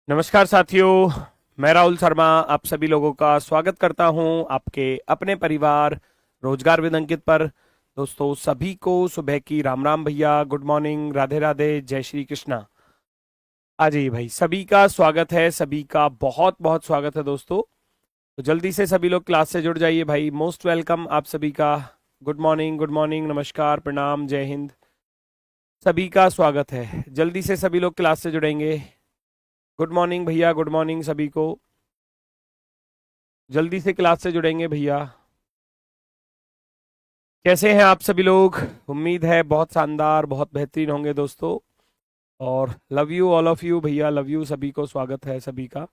नमस्कार साथियों, मैं राहुल शर्मा आप सभी लोगों का स्वागत करता हूं आपके अपने परिवार रोजगार विद अंकित पर। दोस्तों सभी को सुबह की राम राम भैया, गुड मॉर्निंग, राधे राधे, जय श्री कृष्णा। आ जाइए भाई, सभी का स्वागत है, सभी का बहुत बहुत स्वागत है दोस्तों। तो जल्दी से सभी लोग क्लास से जुड़ जाइए भाई, मोस्ट वेलकम आप सभी का। गुड मॉर्निंग, नमस्कार, प्रणाम, जय हिंद, सभी का स्वागत है। जल्दी से सभी लोग क्लास से जुड़ेंगे। गुड मॉर्निंग भैया, गुड मॉर्निंग सभी को, जल्दी से क्लास से जुड़ेंगे भैया। कैसे हैं आप सभी लोग? उम्मीद है बहुत शानदार, बहुत बेहतरीन होंगे दोस्तों। और love you all of you भैया, लव यू सभी को, स्वागत है सभी का।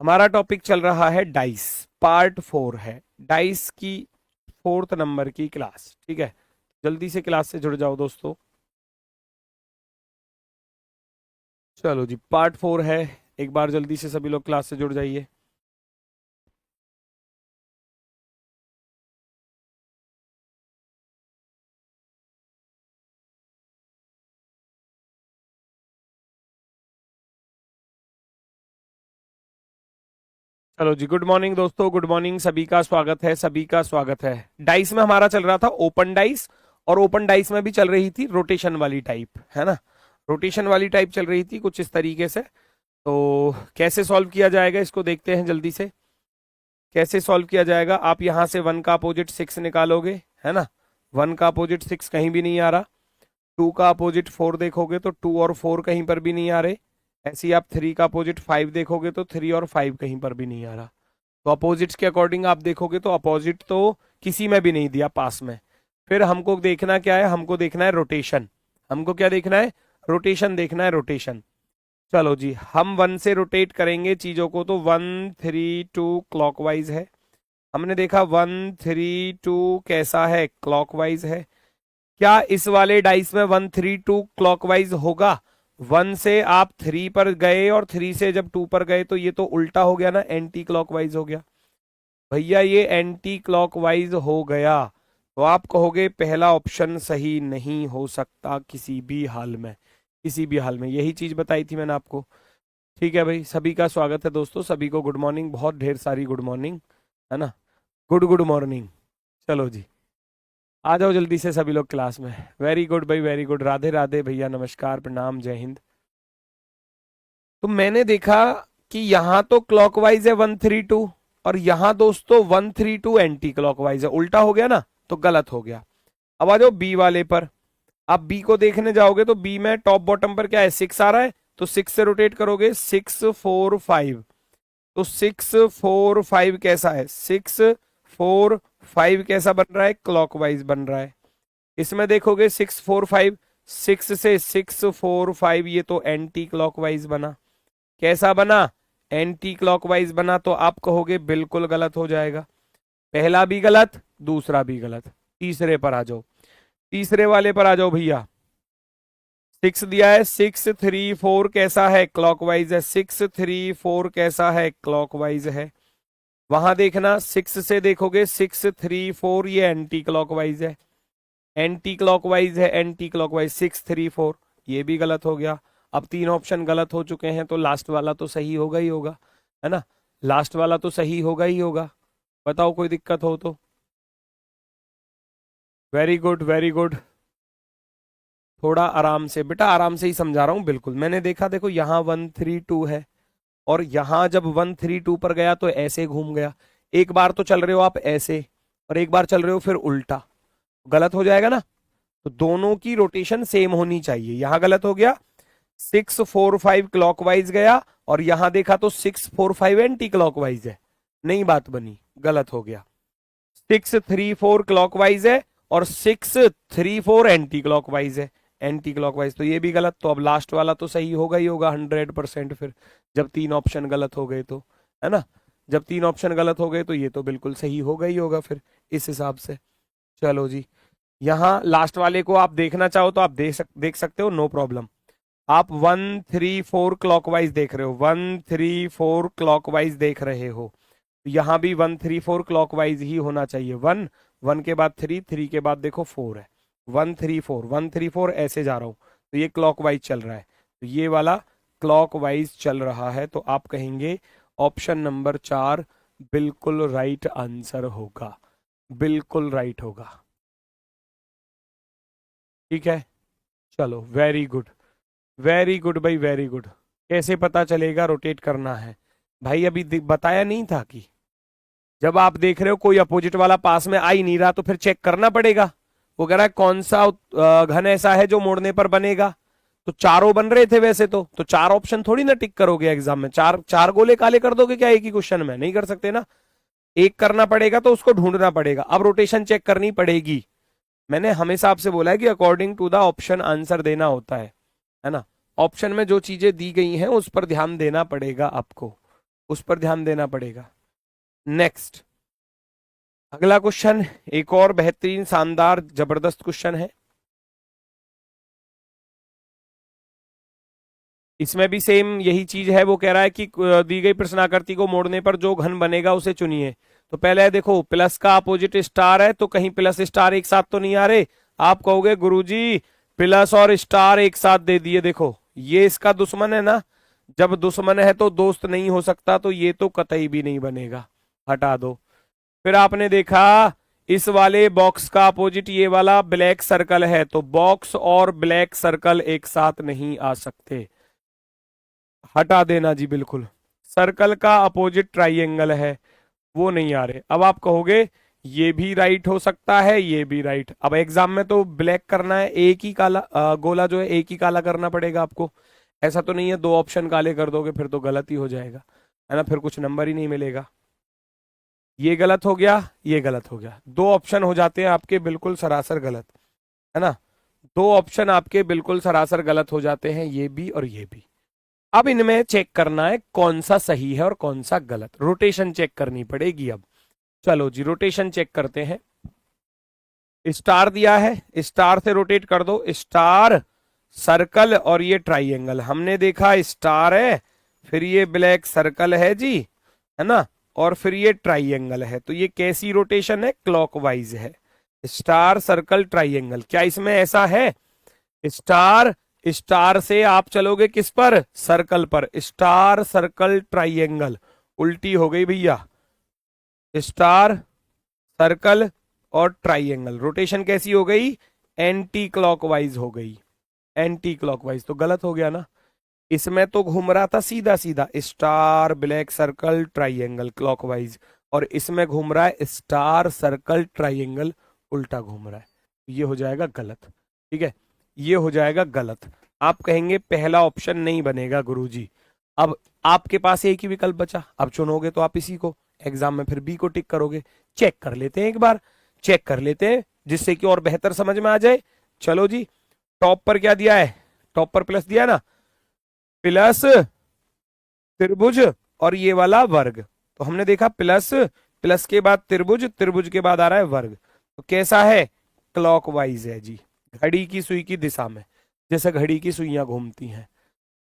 हमारा टॉपिक चल रहा है डाइस, पार्ट 4 है, डाइस की 4th नंबर की क्लास। ठीक है, जल्दी से क्लास से जुड़ जाओ दोस्तों। चलो जी, पार्ट 4 है, एक बार जल्दी से सभी लोग क्लास से जुड़ जाइए। चलो जी, गुड मॉर्निंग दोस्तों, गुड मॉर्निंग, सभी का स्वागत है, सभी का स्वागत है। डाइस में हमारा चल रहा था ओपन डाइस, और ओपन डाइस में भी चल रही थी रोटेशन वाली टाइप, है ना। रोटेशन वाली टाइप चल रही थी कुछ इस तरीके से। तो कैसे सॉल्व किया जाएगा इसको देखते हैं जल्दी से। कैसे सॉल्व किया जाएगा, आप यहां से 1 का अपोजिट 6 निकालोगे, है ना। 1 का अपोजिट 6 कहीं भी नहीं आ रहा। 2 का अपोजिट 4 देखोगे तो 2 और 4 कहीं पर भी नहीं आ रहे। ऐसे ही आप 3 का अपोजिट 5 देखोगे तो 3 और 5 कहीं पर भी नहीं आ रहा। तो अपोजिट्स के अकॉर्डिंग आप देखोगे तो अपोजिट तो किसी में भी नहीं दिया पास में। फिर हमको देखना क्या है, हमको देखना है रोटेशन। हमको क्या देखना है? रोटेशन देखना है, रोटेशन। चलो जी, हम 1 से रोटेट करेंगे चीजों को, तो 1 3 2 क्लॉकवाइज है। हमने देखा 1 3 2 कैसा है, क्लॉकवाइज है। क्या इस वाले डाइस में 1 3 2 क्लॉकवाइज होगा? 1 से आप 3 पर गए और 3 से जब 2 पर गए तो ये तो उल्टा हो गया ना, एंटी क्लॉकवाइज हो गया भैया, ये एंटी क्लॉकवाइज हो गया। तो आप कहोगे पहला ऑप्शन सही नहीं हो सकता किसी भी हाल में, किसी भी हाल में, यही चीज बताई थी मैंने आपको। ठीक है भाई, सभी का स्वागत है दोस्तों, सभी को गुड मॉर्निंग, बहुत ढेर सारी गुड मॉर्निंग, है ना। Good good morning. चलो जी, आ जाओ जल्दी से सभी लोग क्लास में। वेरी गुड भाई, वेरी गुड, राधे राधे भैया, नमस्कार, प्रणाम, जय हिंद। तो मैंने देखा कि यहाँ तो क्लॉकवाइज है 1 3 2, और यहाँ दोस्तों 1 3 2 एंटी क्लॉकवाइज है, उल्टा हो गया ना, तो गलत हो गया। अब आ जाओ बी वाले पर। आप बी को देखने जाओगे तो बी में टॉप बॉटम पर क्या है, 6 आ रहा है, तो 6 से रोटेट करोगे, 6 4 5। तो 6 4 5 कैसा है, 6 4 5 कैसा बन रहा है, क्लॉकवाइज बन रहा है। इसमें देखोगे 6 4 5, 6 से 6 4 5, ये तो एंटी क्लॉकवाइज बना। कैसा बना? एंटी क्लॉकवाइज बना। तो आप कहोगे बिल्कुल गलत हो जाएगा, पहला भी गलत, दूसरा भी गलत। तीसरे पर आ जाओ, तीसरे वाले पर आ जाओ भैया। 6 दिया है, 6 3 4 कैसा है, क्लॉकवाइज है। 6 3 4 कैसा है, क्लॉकवाइज है। वहां देखना, 6 से देखोगे 6 3 4, ये एंटी क्लॉकवाइज है, एंटी क्लॉकवाइज है, एंटी क्लॉकवाइज 6 3 4, ये भी गलत हो गया। अब 3 ऑप्शन गलत हो चुके हैं, तो लास्ट वाला तो सही होगा ही होगा, है ना। लास्ट वाला तो सही होगा ही होगा। बताओ कोई दिक्कत हो तो। Very good, very good. थोड़ा आराम से बेटा, आराम से ही समझा रहा हूं बिल्कुल। मैंने देखा, देखो यहाँ 1 3 2 है, और यहां जब 1 3 2 पर गया तो ऐसे घूम गया। एक बार तो चल रहे हो आप ऐसे, और एक बार चल रहे हो फिर उल्टा, गलत हो जाएगा ना। तो दोनों की रोटेशन सेम होनी चाहिए। यहां गलत हो गया, 6 4 5 क्लॉकवाइज गया, और यहां देखा तो 6 4 5 एंटी क्लॉकवाइज है, नई बात बनी, गलत हो गया। 6 3 4 क्लॉकवाइज है, और 6 3 4 एंटी क्लॉकवाइज है, एंटी क्लॉकवाइज, तो ये भी गलत। तो अब लास्ट वाला तो सही होगा ही होगा 100%। फिर जब 3 ऑप्शन गलत हो गए तो, है ना, जब 3 ऑप्शन गलत हो गए तो ये तो बिल्कुल सही होगा ही होगा फिर इस हिसाब से। चलो जी, यहाँ लास्ट वाले को आप देखना चाहो तो आप देख सकते हो, नो प्रॉब्लम। आप 1 3 4 क्लॉकवाइज देख रहे हो, 1 3 4 क्लॉकवाइज देख रहे हो, यहाँ भी 1 3 4 क्लॉकवाइज ही होना चाहिए। 1 1 के बाद 3, 3 के बाद देखो 4 है, 1 3 4 1 3 4 ऐसे जा रहा हूं, तो ये क्लॉकवाइज चल रहा है। तो ये वाला क्लॉकवाइज चल रहा है, तो आप कहेंगे ऑप्शन नंबर 4 बिल्कुल राइट आंसर होगा, बिल्कुल राइट होगा। ठीक है, चलो वेरी गुड, वेरी गुड भाई, वेरी गुड। कैसे पता चलेगा रोटेट करना है? भाई अभी बताया नहीं था कि जब आप देख रहे हो कोई अपोजिट वाला पास में आ ही नहीं रहा तो फिर चेक करना पड़ेगा। वो कह रहा है कौन सा घन ऐसा है जो मोड़ने पर बनेगा, तो चारों बन रहे थे वैसे तो चार ऑप्शन थोड़ी ना टिक करोगे एग्जाम में, चार चार गोले काले कर दोगे क्या एक ही क्वेश्चन में? नहीं कर सकते ना, एक करना पड़ेगा तो उसको ढूंढना पड़ेगा। अब रोटेशन चेक करनी पड़ेगी। मैंने हमेशा आपसे बोला है कि according to the option answer देना होता है ना। ऑप्शन में जो चीजें दी गई हैं उस पर ध्यान देना पड़ेगा आपको, उस पर ध्यान देना पड़ेगा। नेक्स्ट, अगला क्वेश्चन एक और बेहतरीन शानदार जबरदस्त क्वेश्चन है। इसमें भी सेम यही चीज है। वो कह रहा है कि दी गई प्रश्नाकृति को मोड़ने पर जो घन बनेगा उसे चुनिए। तो पहले देखो प्लस का अपोजिट स्टार है, तो कहीं प्लस स्टार एक साथ तो नहीं आ रहे। आप कहोगे गुरुजी प्लस और स्टार एक साथ दे दिए, देखो ये इसका दुश्मन है ना, जब दुश्मन है तो दोस्त नहीं हो सकता, तो ये तो कतई भी नहीं बनेगा, हटा दो। फिर आपने देखा इस वाले बॉक्स का अपोजिट ये वाला ब्लैक सर्कल है, तो बॉक्स और ब्लैक सर्कल एक साथ नहीं आ सकते, हटा देना जी बिल्कुल। सर्कल का अपोजिट ट्राइएंगल है, वो नहीं आ रहे। अब आप कहोगे ये भी राइट हो सकता है, ये भी राइट। अब एग्जाम में तो ब्लैक करना है, एक ही काला गोला जो है एक ही काला करना पड़ेगा आपको। ऐसा तो नहीं है दो ऑप्शन काले कर दोगे फिर तो गलत ही हो जाएगा, है ना, फिर कुछ नंबर ही नहीं मिलेगा। ये गलत हो गया, ये गलत हो गया, दो ऑप्शन हो जाते हैं आपके बिल्कुल सरासर गलत, है ना। दो ऑप्शन आपके बिल्कुल सरासर गलत हो जाते हैं, ये भी और ये भी। अब इनमें चेक करना है कौन सा सही है और कौन सा गलत, रोटेशन चेक करनी पड़ेगी अब। चलो जी रोटेशन चेक करते हैं। स्टार दिया है, स्टार से रोटेट कर दो, स्टार सर्कल और ये ट्राइएंगल। हमने देखा स्टार है, फिर ये ब्लैक सर्कल है जी, है ना, और फिर ये ट्राइएंगल है। तो ये कैसी रोटेशन है? क्लॉकवाइज है। स्टार सर्कल ट्राइएंगल, क्या इसमें ऐसा है? स्टार, स्टार से आप चलोगे किस पर? सर्कल पर, स्टार सर्कल ट्राइएंगल, उल्टी हो गई भैया। स्टार सर्कल और ट्राइएंगल, रोटेशन कैसी हो गई? एंटी क्लॉकवाइज हो गई, एंटी क्लॉकवाइज, तो गलत हो गया ना। इसमें तो घूम रहा था सीधा सीधा star black circle triangle clockwise, और इसमें घूम रहा है स्टार सर्कल ट्राइएंगल, उल्टा घूम रहा है, ये हो जाएगा गलत। ठीक है, ये हो जाएगा गलत। आप कहेंगे पहला ऑप्शन नहीं बनेगा गुरुजी। अब आपके पास एक ही विकल्प बचा, अब चुनोगे तो आप इसी को, एग्जाम में फिर बी को टिक करोगे। चेक कर लेते हैं एक बार, चेक कर लेते हैं जिससे कि और बेहतर समझ में आ जाए। चलो जी, टॉप पर क्या दिया है? टॉप पर प्लस दिया है ना, प्लस त्रिभुज और ये वाला वर्ग। तो हमने देखा प्लस, प्लस के बाद त्रिभुज, त्रिभुज के बाद आ रहा है वर्ग, तो कैसा है? क्लॉकवाइज है जी, घड़ी की सुई की दिशा में, जैसे घड़ी की सुइयां घूमती हैं।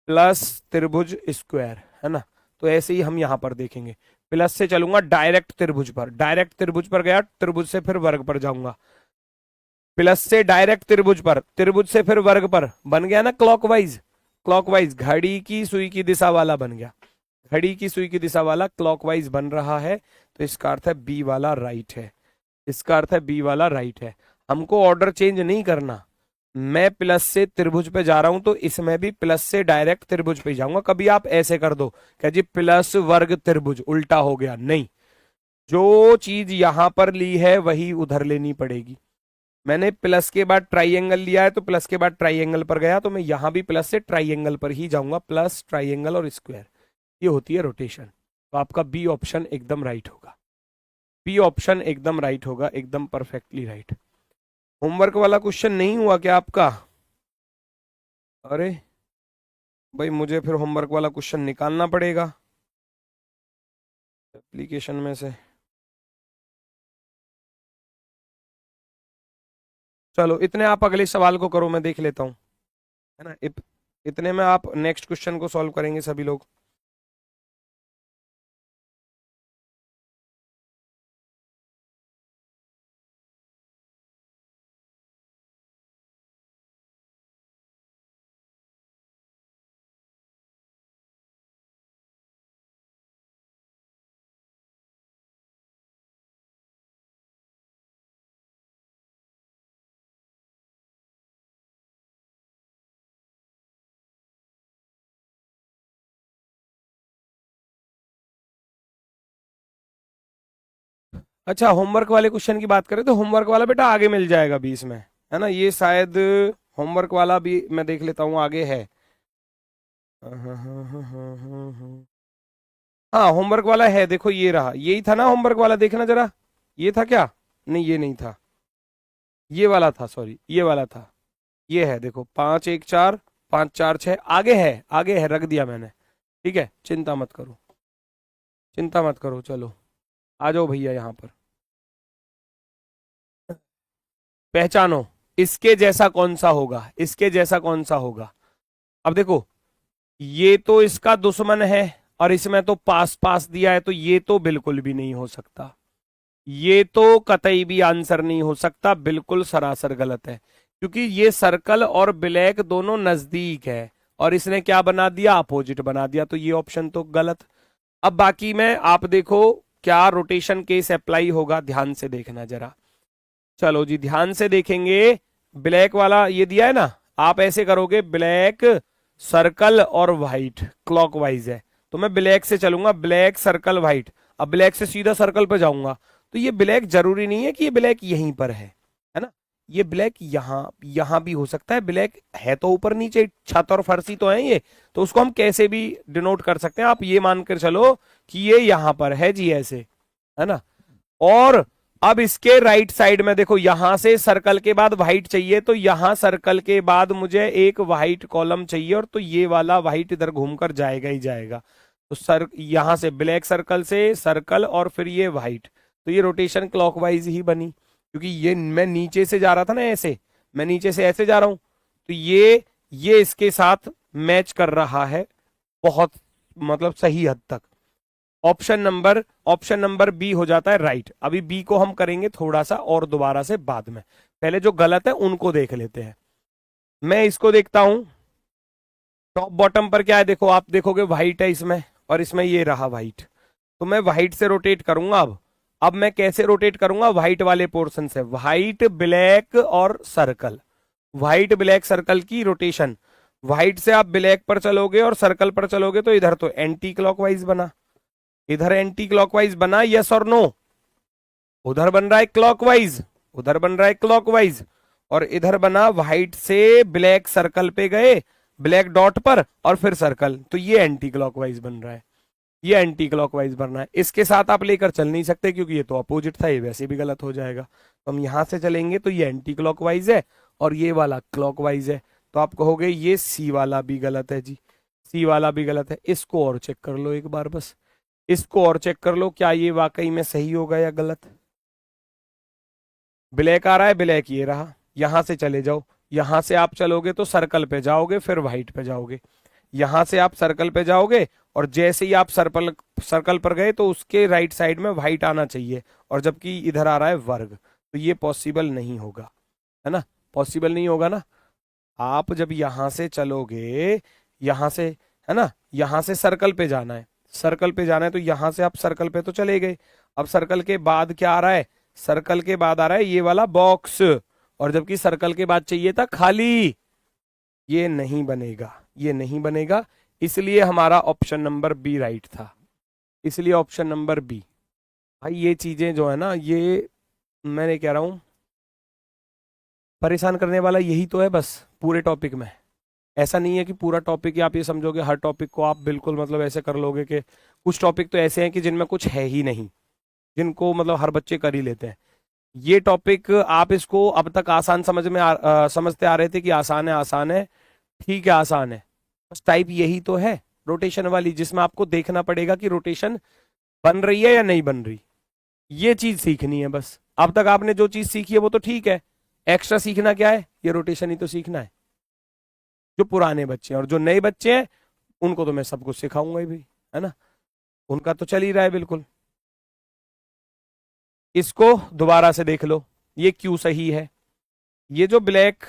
प्लस त्रिभुज स्क्वायर, है ना। तो ऐसे ही हम यहां पर देखेंगे, प्लस से चलूंगा डायरेक्ट त्रिभुज पर, डायरेक्ट त्रिभुज पर गया, त्रिभुज से फिर वर्ग पर जाऊंगा, प्लस से डायरेक्ट त्रिभुज पर, त्रिभुज से फिर वर्ग पर, बन गया ना क्लॉकवाइज। क्लॉकवाइज घड़ी की सुई की दिशा वाला बन गया, घड़ी की सुई की दिशा वाला क्लॉकवाइज बन रहा है, तो इसका अर्थ है बी वाला राइट है, इसका अर्थ है बी वाला राइट है। हमको ऑर्डर चेंज नहीं करना, मैं प्लस से त्रिभुज पे जा रहा हूं तो इसमें भी प्लस से डायरेक्ट त्रिभुज पे जाऊंगा। कभी आप ऐसे कर दो क्या जी प्लस वर्ग त्रिभुज, उल्टा हो गया, नहीं, जो चीज यहां पर ली है वही उधर लेनी पड़ेगी। मैंने प्लस के बाद ट्राइएंगल लिया है तो प्लस के बाद ट्राइएंगल पर गया, तो मैं यहां भी प्लस से ट्राइएंगल पर ही जाऊंगा, प्लस ट्राइएंगल और स्क्वायर, ये होती है रोटेशन। तो आपका बी ऑप्शन एकदम राइट होगा, बी ऑप्शन एकदम राइट होगा, एकदम परफेक्टली राइट। होमवर्क वाला क्वेश्चन नहीं हुआ क्या आपका? अरे भाई मुझे फिर होमवर्क वाला क्वेश्चन निकालना पड़ेगा एप्लीकेशन में से। चलो इतने आप अगले सवाल को करो, मैं देख लेता हूँ, है ना। इतने में आप नेक्स्ट क्वेश्चन को सॉल्व करेंगे सभी लोग। अच्छा, होमवर्क वाले क्वेश्चन की बात करें तो होमवर्क वाला बेटा आगे मिल जाएगा 20 में, है ना। ये शायद होमवर्क वाला भी मैं देख लेता हूँ आगे है। हाँ, होमवर्क वाला है, देखो ये रहा, यही था ना होमवर्क वाला, देखना जरा, ये था क्या? नहीं, ये नहीं था, ये वाला था, सॉरी, ये वाला था। ये है, देखो 5 1 4, 5 4 6, आगे है, रख दिया मैंने। ठीक है, चिंता मत करो, चिंता मत करो, चलो आ जाओ भैया यहाँ पर। पहचानो, इसके जैसा कौन सा होगा, इसके जैसा कौन सा होगा। अब देखो, ये तो इसका दुश्मन है, और इसमें तो पास पास दिया है, तो ये तो बिल्कुल भी नहीं हो सकता, ये तो कतई भी आंसर नहीं हो सकता, बिल्कुल सरासर गलत है, क्योंकि ये सर्कल और ब्लैक दोनों नजदीक है, और इसने क्या बना दिया, अपोजिट बना दिया, तो ये ऑप्शन तो गलत। अब बाकी में आप देखो क्या रोटेशन केस अप्लाई होगा, ध्यान से देखना जरा। चलो जी, ध्यान से देखेंगे। ब्लैक वाला ये दिया है ना, आप ऐसे करोगे, ब्लैक सर्कल और व्हाइट क्लॉकवाइज है, तो मैं ब्लैक से चलूंगा, ब्लैक सर्कल व्हाइट। अब ब्लैक से सीधा सर्कल पे जाऊंगा, तो ये ब्लैक जरूरी नहीं है कि ये ब्लैक यहीं पर है ना, ये ब्लैक यहां भी हो सकता है, ब्लैक है तो ऊपर नीचे, छत और फर्शी तो है ये, तो उसको हम कैसे भी डिनोट कर सकते हैं, आप ये मानकर चलो कि ये यहां पर है जी, ऐसे, है ना। और अब इसके राइट साइड में देखो, यहां से सर्कल के बाद व्हाइट चाहिए, तो यहां सर्कल के बाद मुझे एक व्हाइट कॉलम चाहिए, और तो ये वाला व्हाइट इधर घूमकर जाएगा ही जाएगा, तो यहां से ब्लैक सर्कल से सर्कल और फिर ये व्हाइट, तो ये रोटेशन क्लॉकवाइज ही बनी, क्योंकि ये मैं नीचे से जा रहा था ना, ऐसे मैं नीचे से ऐसे जा रहा हूं, तो ये इसके साथ मैच कर रहा है बहुत, मतलब सही हद तक। ऑप्शन नंबर बी हो जाता है राइट। अभी बी को हम करेंगे थोड़ा सा और दोबारा से बाद में, पहले जो गलत है उनको देख लेते हैं। मैं इसको देखता हूं, टॉप बॉटम पर क्या है, देखो आप देखोगे व्हाइट है इसमें, और इसमें ये रहा व्हाइट, तो मैं व्हाइट से रोटेट करूंगा। अब मैं कैसे रोटेट करूंगा, व्हाइट वाले पोर्शन से, व्हाइट ब्लैक और सर्कल, व्हाइट ब्लैक सर्कल की रोटेशन। व्हाइट से आप ब्लैक पर चलोगे और सर्कल पर चलोगे, तो इधर तो एंटी क्लॉकवाइज बना, इधर एंटी क्लॉकवाइज बना, यस और नो, उधर बन रहा है क्लॉकवाइज, उधर बन रहा है क्लॉकवाइज, और इधर बना व्हाइट से ब्लैक सर्कल पे गए, ब्लैक डॉट पर और फिर सर्कल, तो ये एंटी क्लॉकवाइज बन रहा है, ये एंटी क्लॉकवाइज बनना है। इसके साथ आप लेकर चल नहीं सकते, क्योंकि ये तो अपोजिट था, ये वैसे भी गलत हो जाएगा, तो हम यहां से चलेंगे, तो ये एंटी क्लॉकवाइज है और ये वाला क्लॉकवाइज है, तो आप कहोगे ये सी वाला भी गलत है जी, सी वाला भी गलत है। इसको और चेक कर लो एक बार, बस इसको और चेक कर लो, क्या ये वाकई में सही होगा या गलत। ब्लैक आ रहा है, ब्लैक ये रहा, यहां से चले जाओ, यहां से आप चलोगे तो सर्कल पे जाओगे, फिर व्हाइट पे जाओगे, यहां से आप सर्कल पे जाओगे, और जैसे ही आप सर्कल सर्कल पर गए, तो उसके राइट साइड में व्हाइट आना चाहिए, और जबकि इधर आ रहा है वर्ग, तो ये पॉसिबल नहीं होगा, है ना, पॉसिबल नहीं होगा ना। आप जब यहां से चलोगे, यहां से, है ना, यहां से सर्कल पे जाना है, सर्कल पे जाना है, तो यहां से आप सर्कल पे तो चले गए, अब सर्कल के बाद क्या आ रहा है, सर्कल के बाद आ रहा है ये वाला बॉक्स, और जबकि सर्कल के बाद चाहिए था खाली, ये नहीं बनेगा, ये नहीं बनेगा, इसलिए हमारा ऑप्शन नंबर बी राइट था, इसलिए ऑप्शन नंबर बी। भाई ये चीजें जो है ना, ये मैंने कह रहा हूं, परेशान करने वाला यही तो है बस पूरे टॉपिक में। ऐसा नहीं है कि पूरा टॉपिक ही आप ये समझोगे, हर टॉपिक को आप बिल्कुल मतलब ऐसे कर लोगे कि, कुछ टॉपिक तो ऐसे हैं कि जिनमें कुछ है ही नहीं, जिनको मतलब हर बच्चे कर ही लेते हैं। ये टॉपिक आप इसको अब तक आसान समझते आ रहे थे कि आसान है, आसान है, ठीक है आसान है, बस टाइप यही तो है रोटेशन वाली, जिसमें आपको देखना पड़ेगा कि रोटेशन बन रही है या नहीं बन रही, ये चीज सीखनी है बस। अब तक आपने जो चीज सीखी है वो तो ठीक है, एक्स्ट्रा सीखना क्या है, ये रोटेशन ही तो सीखना है, जो पुराने बच्चे हैं, और जो नए बच्चे हैं उनको तो मैं सब कुछ सिखाऊंगा ही भाई, है ना, उनका तो चल ही रहा है बिल्कुल। इसको दोबारा से देख लो, ये क्यों सही है, ये जो ब्लैक,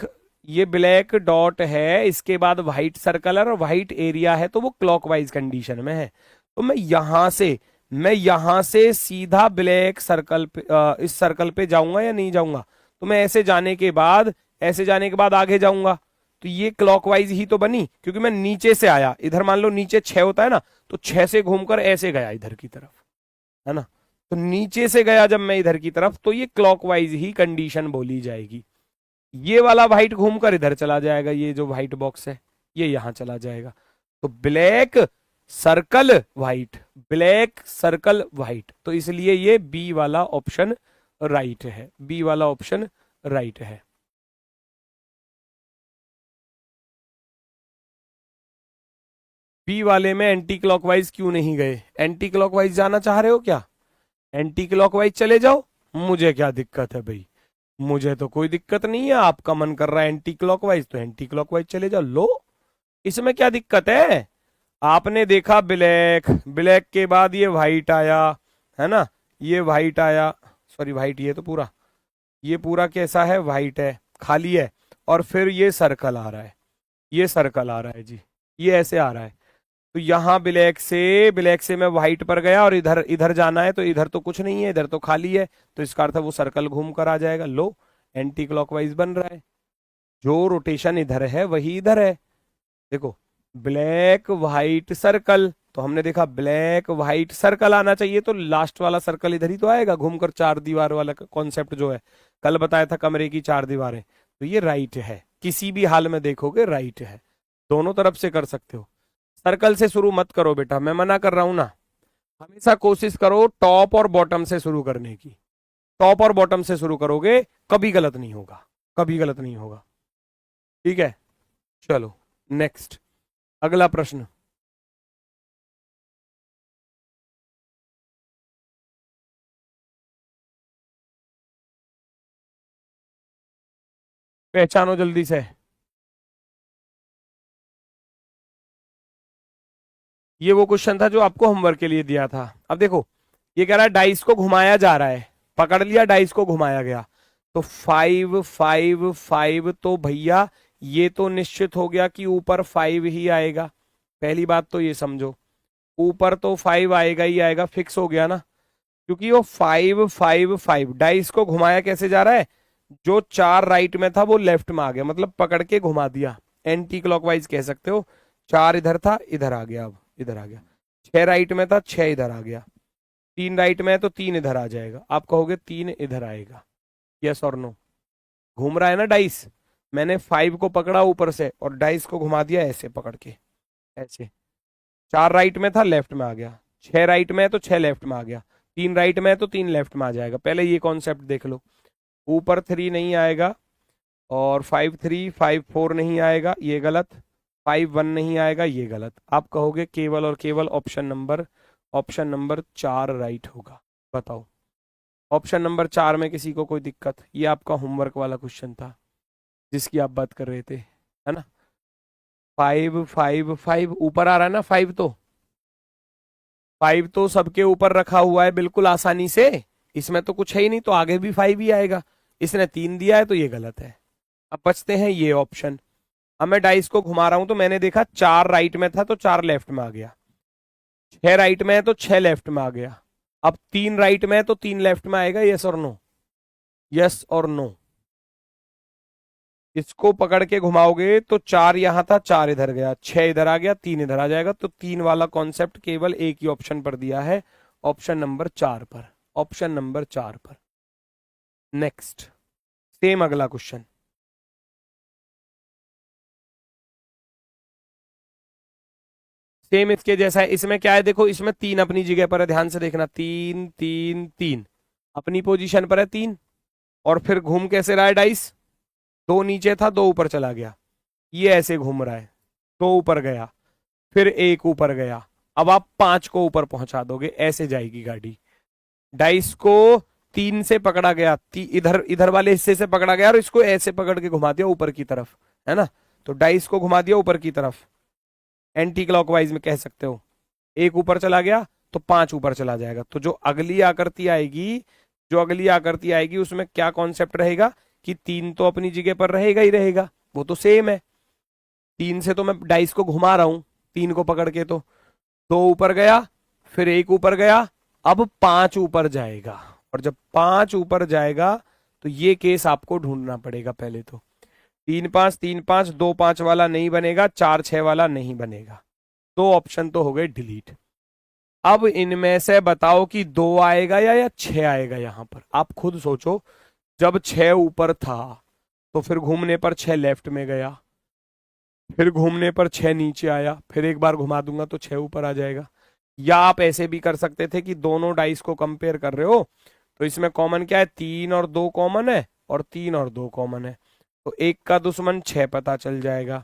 ये ब्लैक डॉट है, इसके बाद व्हाइट सर्कल और व्हाइट एरिया है, तो वो क्लॉकवाइज कंडीशन में है, तो मैं यहां से सीधा ब्लैक सर्कल पे, इस सर्कल पे जाऊंगा या नहीं जाऊंगा, तो मैं ऐसे जाने के बाद आगे जाऊंगा, तो ये क्लॉकवाइज ही तो बनी, क्योंकि मैं नीचे से आया, इधर मान लो नीचे 6 होता है ना, तो 6 से घूमकर ऐसे गया इधर की तरफ, है ना, तो नीचे से गया जब मैं इधर की तरफ, तो ये क्लॉकवाइज ही कंडीशन बोली जाएगी। ये वाला व्हाइट घूमकर इधर चला जाएगा, ये जो व्हाइट बॉक्स है ये यहां चला जाएगा। तो black circle white, black circle white, तो इसलिए ये बी वाला ऑप्शन राइट है, बी वाला ऑप्शन राइट है। बी वाले में एंटी क्लॉकवाइज क्यों नहीं गए? एंटी क्लॉकवाइज जाना चाह रहे हो क्या? एंटी क्लॉकवाइज चले जाओ, मुझे क्या दिक्कत है भाई, मुझे तो कोई दिक्कत नहीं है। आपका मन कर रहा है एंटी क्लॉकवाइज तो एंटी क्लॉकवाइज चले जाओ, लो, इसमें क्या दिक्कत है? आपने देखा ब्लैक, ब्लैक के बाद ये व्हाइट आया, है ना, ये व्हाइट आया, सॉरी व्हाइट, ये तो पूरा, ये पूरा कैसा है, व्हाइट है, खाली है, और फिर ये सर्कल आ रहा है, ये सर्कल आ रहा है जी, ये ऐसे आ रहा है। तो यहां ब्लैक से मैं व्हाइट पर गया, और इधर इधर जाना है, तो इधर तो कुछ नहीं है, इधर तो खाली है, तो इसका अर्थ है वो सर्कल घूम कर आ जाएगा। लो, एंटी क्लॉकवाइज बन रहा है, जो रोटेशन इधर है वही इधर है। देखो, ब्लैक व्हाइट सर्कल, तो हमने देखा ब्लैक व्हाइट सर्कल आना चाहिए, तो लास्ट वाला सर्कल इधर ही तो आएगा घूमकर, चार दीवार वाला कॉन्सेप्ट जो है कल बताया था, कमरे की चार दीवारें, तो ये राइट है, किसी भी हाल में देखोगे राइट है, दोनों तरफ से कर सकते हो। सर्कल से शुरू मत करो बेटा, मैं मना कर रहा हूं ना, हमेशा कोशिश करो टॉप और बॉटम से शुरू करने की। टॉप और बॉटम से शुरू करोगे कभी गलत नहीं होगा, कभी गलत नहीं होगा, ठीक है। चलो नेक्स्ट, अगला प्रश्न। पहचानो जल्दी से। ये वो क्वेश्चन था जो आपको होमवर्क के लिए दिया था। अब देखो, ये कह रहा है डाइस को घुमाया जा रहा है, पकड़ लिया, डाइस को घुमाया गया, तो 5 5 5, तो भैया ये तो निश्चित हो गया कि ऊपर 5 ही आएगा। पहली बात तो ये समझो, ऊपर तो 5 आएगा ही आएगा, फिक्स हो गया ना, क्योंकि वो 5 5 5, डाइस को घुमाया कैसे जा रहा है, जो चार राइट में था वो लेफ्ट में आ गया, मतलब पकड़ के घुमा दिया, एंटी क्लॉकवाइज कह सकते हो। चार इधर था, इधर आ गया, अब इधर आ गया। छह राइट में था, छह इधर आ गया। तीन राइट में है तो तीन इधर आ जाएगा, आप कहोगे तीन इधर आएगा, यस और नो? घूम रहा है ना डाइस, मैंने 5 को पकड़ा ऊपर से और डाइस को घुमा दिया ऐसे पकड़ के, ऐसे। चार राइट में था, लेफ्ट में आ गया, छह राइट में है तो छह लेफ्ट में आ गया, तीन राइट में है तो तीन लेफ्ट में आ जाएगा। पहले ये कॉन्सेप्ट देख लो, ऊपर 3 नहीं आएगा, और 5 3 5 4 नहीं आएगा, ये गलत, 5 1 नहीं आएगा, ये गलत। आप कहोगे केवल और केवल ऑप्शन नंबर 4 राइट होगा। बताओ, ऑप्शन नंबर 4 में किसी को कोई दिक्कत? ये आपका होमवर्क वाला क्वेश्चन था जिसकी आप बात कर रहे थे, है ना। 5 5 5 ऊपर आ रहा है ना, 5 तो, 5 तो सबके ऊपर रखा हुआ है बिल्कुल आसानी से, इसमें तो कुछ है ही नहीं, तो आगे भी 5 ही आएगा। इसने 3 दिया है तो ये गलत है। अब बचते हैं ये ऑप्शन। अब मैं डाइस को घुमा रहा हूं तो मैंने देखा चार राइट में था तो चार लेफ्ट में आ गया, छह राइट में है तो छह लेफ्ट में आ गया, अब तीन राइट में है तो तीन लेफ्ट में आएगा, यस और नो? यस और नो? इसको पकड़ के घुमाओगे तो चार यहां था, चार इधर गया, छह इधर आ गया, तीन इधर आ जाएगा, तो तीन वाला कॉन्सेप्ट केवल एक ही ऑप्शन पर दिया है, ऑप्शन नंबर 4 पर, ऑप्शन नंबर 4 पर। नेक्स्ट, सेम अगला क्वेश्चन, सेम इसके जैसा है। इसमें क्या है, देखो इसमें तीन अपनी जगह पर है, ध्यान से देखना, तीन तीन तीन अपनी पोजीशन पर है तीन, और फिर घूम कैसे रहा है डाइस, दो नीचे था दो ऊपर चला गया, ये ऐसे घूम रहा है, दो ऊपर गया, फिर एक ऊपर गया, अब आप पांच को ऊपर पहुंचा दोगे, ऐसे जाएगी गाड़ी। डाइस को तीन से पकड़ा गया, इधर इधर वाले हिस्से से पकड़ा गया, और इसको ऐसे पकड़ के घुमा दिया ऊपर की तरफ, है ना, तो डाइस को घुमा दिया ऊपर की तरफ, एंटी क्लॉकवाइज में कह सकते हो। एक ऊपर चला गया तो पांच ऊपर चला जाएगा, तो जो अगली आकृति आएगी, जो अगली आकृति आएगी उसमें क्या कॉन्सेप्ट रहेगा कि तीन तो अपनी जगह पर रहेगा ही रहेगा, वो तो सेम है। तीन से तो मैं डाइस को घुमा रहा हूं, तीन को पकड़ के, तो दो ऊपर गया, फिर एक ऊपर गया, अब पांच ऊपर जाएगा, और जब पांच ऊपर जाएगा तो ये केस आपको ढूंढना पड़ेगा पहले तो। तीन पांच दो पांच वाला नहीं बनेगा, चार छह वाला नहीं बनेगा, दो ऑप्शन तो हो गए डिलीट। अब इनमें से बताओ कि 2 आएगा या 6 आएगा। यहां पर आप खुद सोचो, जब 6 ऊपर था तो फिर घूमने पर 6 लेफ्ट में गया, फिर घूमने पर 6 नीचे आया, फिर एक बार घुमा दूंगा तो 6 ऊपर आ जाएगा। या आप ऐसे भी कर सकते थे कि दोनों डाइस को कंपेयर कर रहे हो तो इसमें कॉमन क्या है, 3 और 2 कॉमन है और 3 और 2 कॉमन है, तो एक का दुश्मन 6 पता चल जाएगा।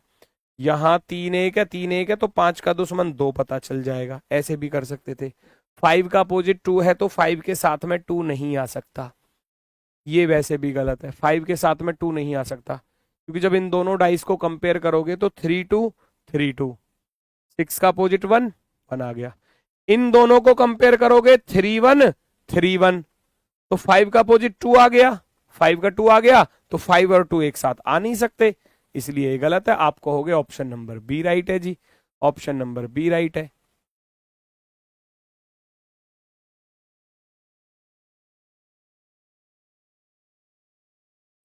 यहाँ 3 1 है, 3 1 है तो 5 का दुश्मन 2 पता चल जाएगा। ऐसे भी कर सकते थे। 5 का अपोजिट 2 है तो 5 के साथ में 2 नहीं आ सकता, ये वैसे भी गलत है। 5 के साथ में 2 नहीं आ सकता क्योंकि जब इन दोनों डाइस को कंपेयर करोगे तो 3 2 3 2, 6 का अपोजिट 1 1 आ गया। इन दोनों को कंपेयर करोगे 3 1 3 1, तो 5 का अपोजिट 2 आ गया, 5 का 2 आ गया, तो 5 और 2 एक साथ आ नहीं सकते, इसलिए ये गलत है। आप कहोगे ऑप्शन नंबर बी राइट है जी, ऑप्शन नंबर बी राइट है।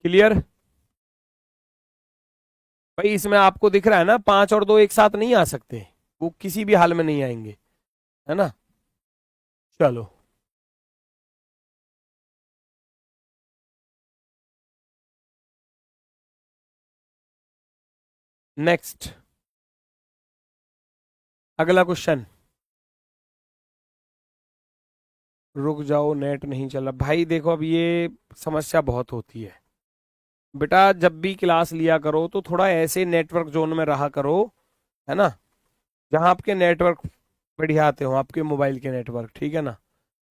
क्लियर? भाई इसमें आपको दिख रहा है ना, 5 और 2 एक साथ नहीं आ सकते, वो किसी भी हाल में नहीं आएंगे, है ना। चलो नेक्स्ट, अगला क्वेश्चन। रुक जाओ, नेट नहीं चला भाई। देखो अब ये समस्या बहुत होती है बेटा, जब भी क्लास लिया करो तो थोड़ा ऐसे नेटवर्क जोन में रहा करो, है ना, जहां आपके नेटवर्क बढ़िया आते हो, आपके मोबाइल के नेटवर्क, ठीक है ना,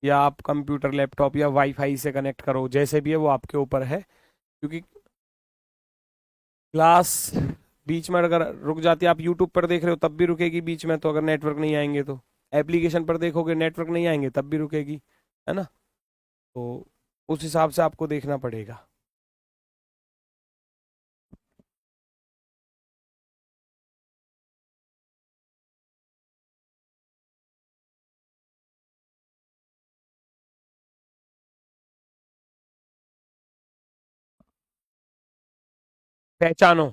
या आप कंप्यूटर लैपटॉप या वाईफाई से कनेक्ट करो, जैसे भी है वो आपके ऊपर है। क्योंकि क्लास बीच में अगर रुक जाती है, आप यूट्यूब पर देख रहे हो तब भी रुकेगी बीच में, तो अगर नेटवर्क नहीं आएंगे तो एप्लीकेशन पर देखोगे नेटवर्क नहीं आएंगे तब भी रुकेगी, है ना। तो उस हिसाब से आपको देखना पड़ेगा। पहचानो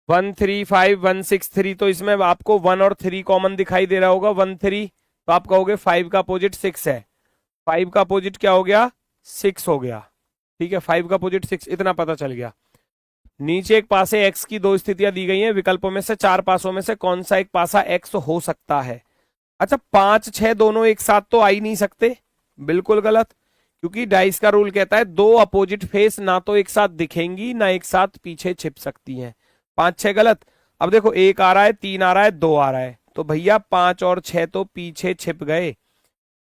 135163, तो इसमें आपको 1 और 3 कॉमन दिखाई दे रहा होगा, 1 3, तो आप कहोगे 5 का अपोजिट 6 है, 5 का अपोजिट क्या हो गया, 6 हो गया, ठीक है, 5 का अपोजिट 6, इतना पता चल गया। नीचे एक पासे x की दो स्थितियां दी गई हैं, विकल्पों में से 4 पासों में से कौन सा एक पासा x हो सकता है। अच्छा 5 6 दोनों एक साथ तो आ ही नहीं सकते, बिल्कुल गलत, क्योंकि डाइस का रूल कहता है दो अपोजिट फेस ना तो एक साथ दिखेंगी ना एक साथ पीछे छिप सकती हैं। 5 6 गलत। अब देखो 1 आ रहा है, 3 आ रहा है, 2 आ रहा है, तो भैया 5 और 6 तो पीछे छिप गए,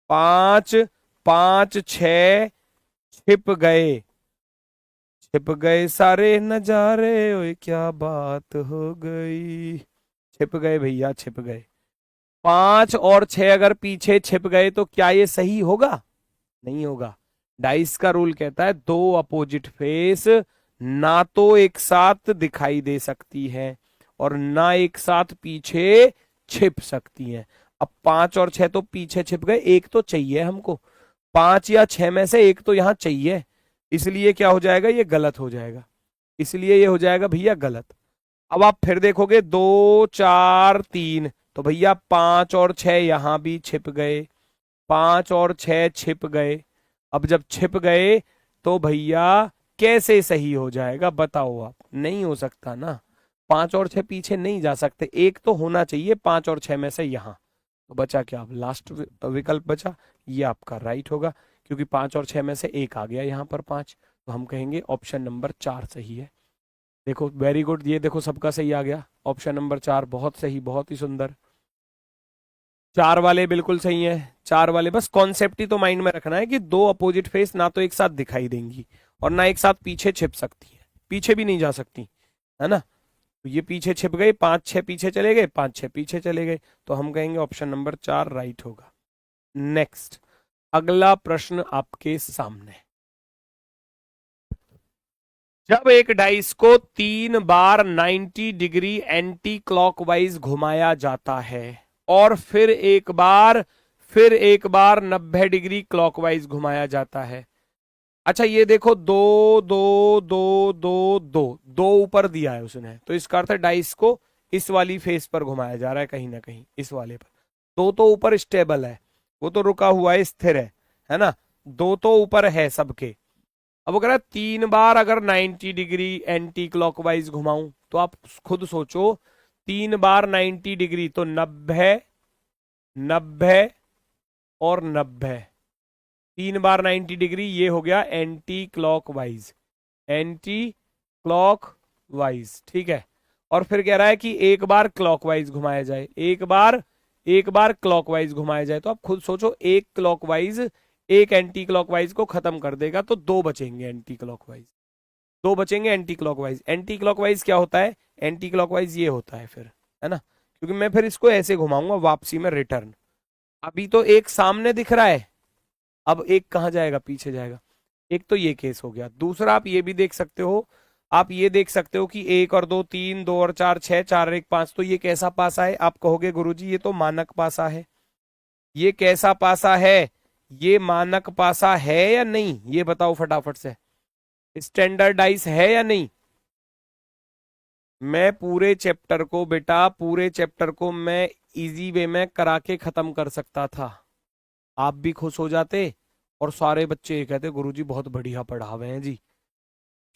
5 5 6 छिप गए, छिप गए सारे नजारे, ओए क्या बात हो गई, छिप गए भैया छिप गए। 5 और 6 अगर पीछे छिप गए तो क्या ये सही होगा, नहीं होगा। डाइस का रूल कहता है दो अपोजिट फेस ना तो एक साथ दिखाई दे सकती है और ना एक साथ पीछे छिप सकती हैं। अब 5 और 6 तो पीछे छिप गए, एक तो चाहिए हमको, 5 या 6 में से एक तो यहां चाहिए, इसलिए क्या हो जाएगा, ये गलत हो जाएगा, इसलिए ये हो जाएगा भैया गलत। अब आप फिर देखोगे 2 4 3, तो भैया 5 और 6 यहां भी छिप गए, 5 और 6 छिप गए। अब जब छिप गए तो भैया कैसे सही हो जाएगा बताओ आप, नहीं हो सकता ना, 5 और 6 पीछे नहीं जा सकते, एक तो होना चाहिए 5 और 6 में से यहां। तो बचा क्या, अब लास्ट विकल्प बचा, ये आपका राइट होगा, क्योंकि 5 और 6 में से एक आ गया यहाँ पर 5, तो हम कहेंगे ऑप्शन नंबर 4 सही है। देखो वेरी गुड, ये देखो सबका सही आ गया, ऑप्शन नंबर 4 बहुत सही, बहुत ही सुंदर। 4 वाले बिल्कुल सही है, 4 वाले, बस कॉन्सेप्ट ही तो माइंड में रखना है कि दो अपोजिट फेस ना तो एक साथ दिखाई देंगी और ना एक साथ पीछे छिप सकती है, पीछे भी नहीं जा सकती, है ना। तो ये पीछे छिप गए, 5 6 पीछे चले गए, 5 6 पीछे चले गए, तो हम कहेंगे ऑप्शन नंबर 4 राइट होगा। नेक्स्ट, अगला प्रश्न आपके सामने। जब एक डाइस को 3 बार 90 डिग्री एंटी क्लॉकवाइज घुमाया जाता है और फिर एक बार 90 डिग्री क्लॉकवाइज घुमाया जाता है। अच्छा ये देखो, दो दो दो दो दो दो ऊपर दिया है उसने, तो इसका अर्थ है डाइस को इस वाली फेस पर घुमाया जा रहा है, कहीं ना कहीं इस वाले पर, दो तो ऊपर स्टेबल है, वो तो रुका हुआ है, स्थिर है ना, दो तो ऊपर है सबके। अब वो कह रहा है 3 बार अगर 90 डिग्री एंटी क्लॉकवाइज घुमाऊं, तो आप खुद सोचो 3 बार 90 डिग्री तो 90, 90 और 90, 3 बार 90 डिग्री, ये हो गया एंटी क्लॉकवाइज, एंटी क्लॉकवाइज, ठीक है। और फिर कह रहा है कि एक बार क्लॉकवाइज घुमाया जाए, एक बार क्लॉकवाइज घुमाया जाए, तो आप खुद सोचो एक क्लॉकवाइज एक एंटी क्लॉकवाइज को खत्म कर देगा, तो दो बचेंगे एंटी क्लॉकवाइज, दो बचेंगे एंटी क्लॉकवाइज। एंटी क्लॉकवाइज क्या होता है, एंटी क्लॉकवाइज ये होता है फिर, है ना, क्योंकि मैं फिर इसको ऐसे घुमाऊंगा वापसी में रिटर्न। अभी तो एक सामने दिख रहा है, अब एक कहां जाएगा, पीछे जाएगा। एक तो ये केस हो गया। दूसरा आप ये भी देख सकते हो, आप ये देख सकते हो कि 1 और 2 3, 2 और 4 6, 4 और 1 5, तो ये कैसा पासा है। आप कहोगे गुरुजी ये तो मानक पासा है। ये कैसा पासा है, ये मानक पासा है या नहीं, ये बताओ फटाफट से। स्टैंडर्डाइज है या नहीं। मैं पूरे चैप्टर को बेटा, पूरे चैप्टर को मैं इजी वे में करा के खत्म कर सकता था, आप भी खुश हो जाते और सारे बच्चे ये कहते गुरुजी बहुत बढ़िया पढ़ा हुए हैं जी,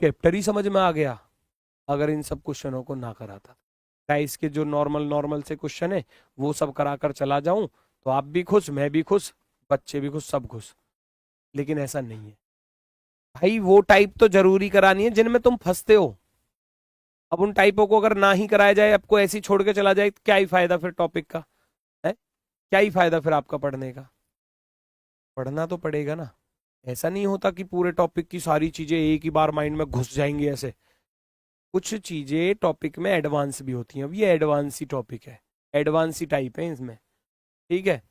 चैप्टर ही समझ में आ गया, अगर इन सब क्वेश्चनों को ना कराता। डाइस के जो नॉर्मल नॉर्मल से क्वेश्चन है वो सब कराकर चला जाऊं, तो आप भी खुश, मैं भी खुश, बच्चे भी खुश, सब खुश। लेकिन ऐसा नहीं है भाई, वो टाइप तो जरूरी करानी है जिनमें तुम फंसते हो। अब उन टाइपों को अगर ना ही कराया जाए, आपको ऐसे ही छोड़ के चला जाए, क्या ही फायदा फिर टॉपिक का, है क्या ही फायदा फिर आपका पढ़ने का। पढ़ना तो पड़ेगा ना। ऐसा नहीं होता कि पूरे टॉपिक की सारी चीजें एक ही बार माइंड में घुस जाएंगी ऐसे। कुछ चीजें टॉपिक में एडवांस भी होती हैं। अब ये एडवांस ही टॉपिक है, एडवांस ही टाइप है इसमें, ठीक है।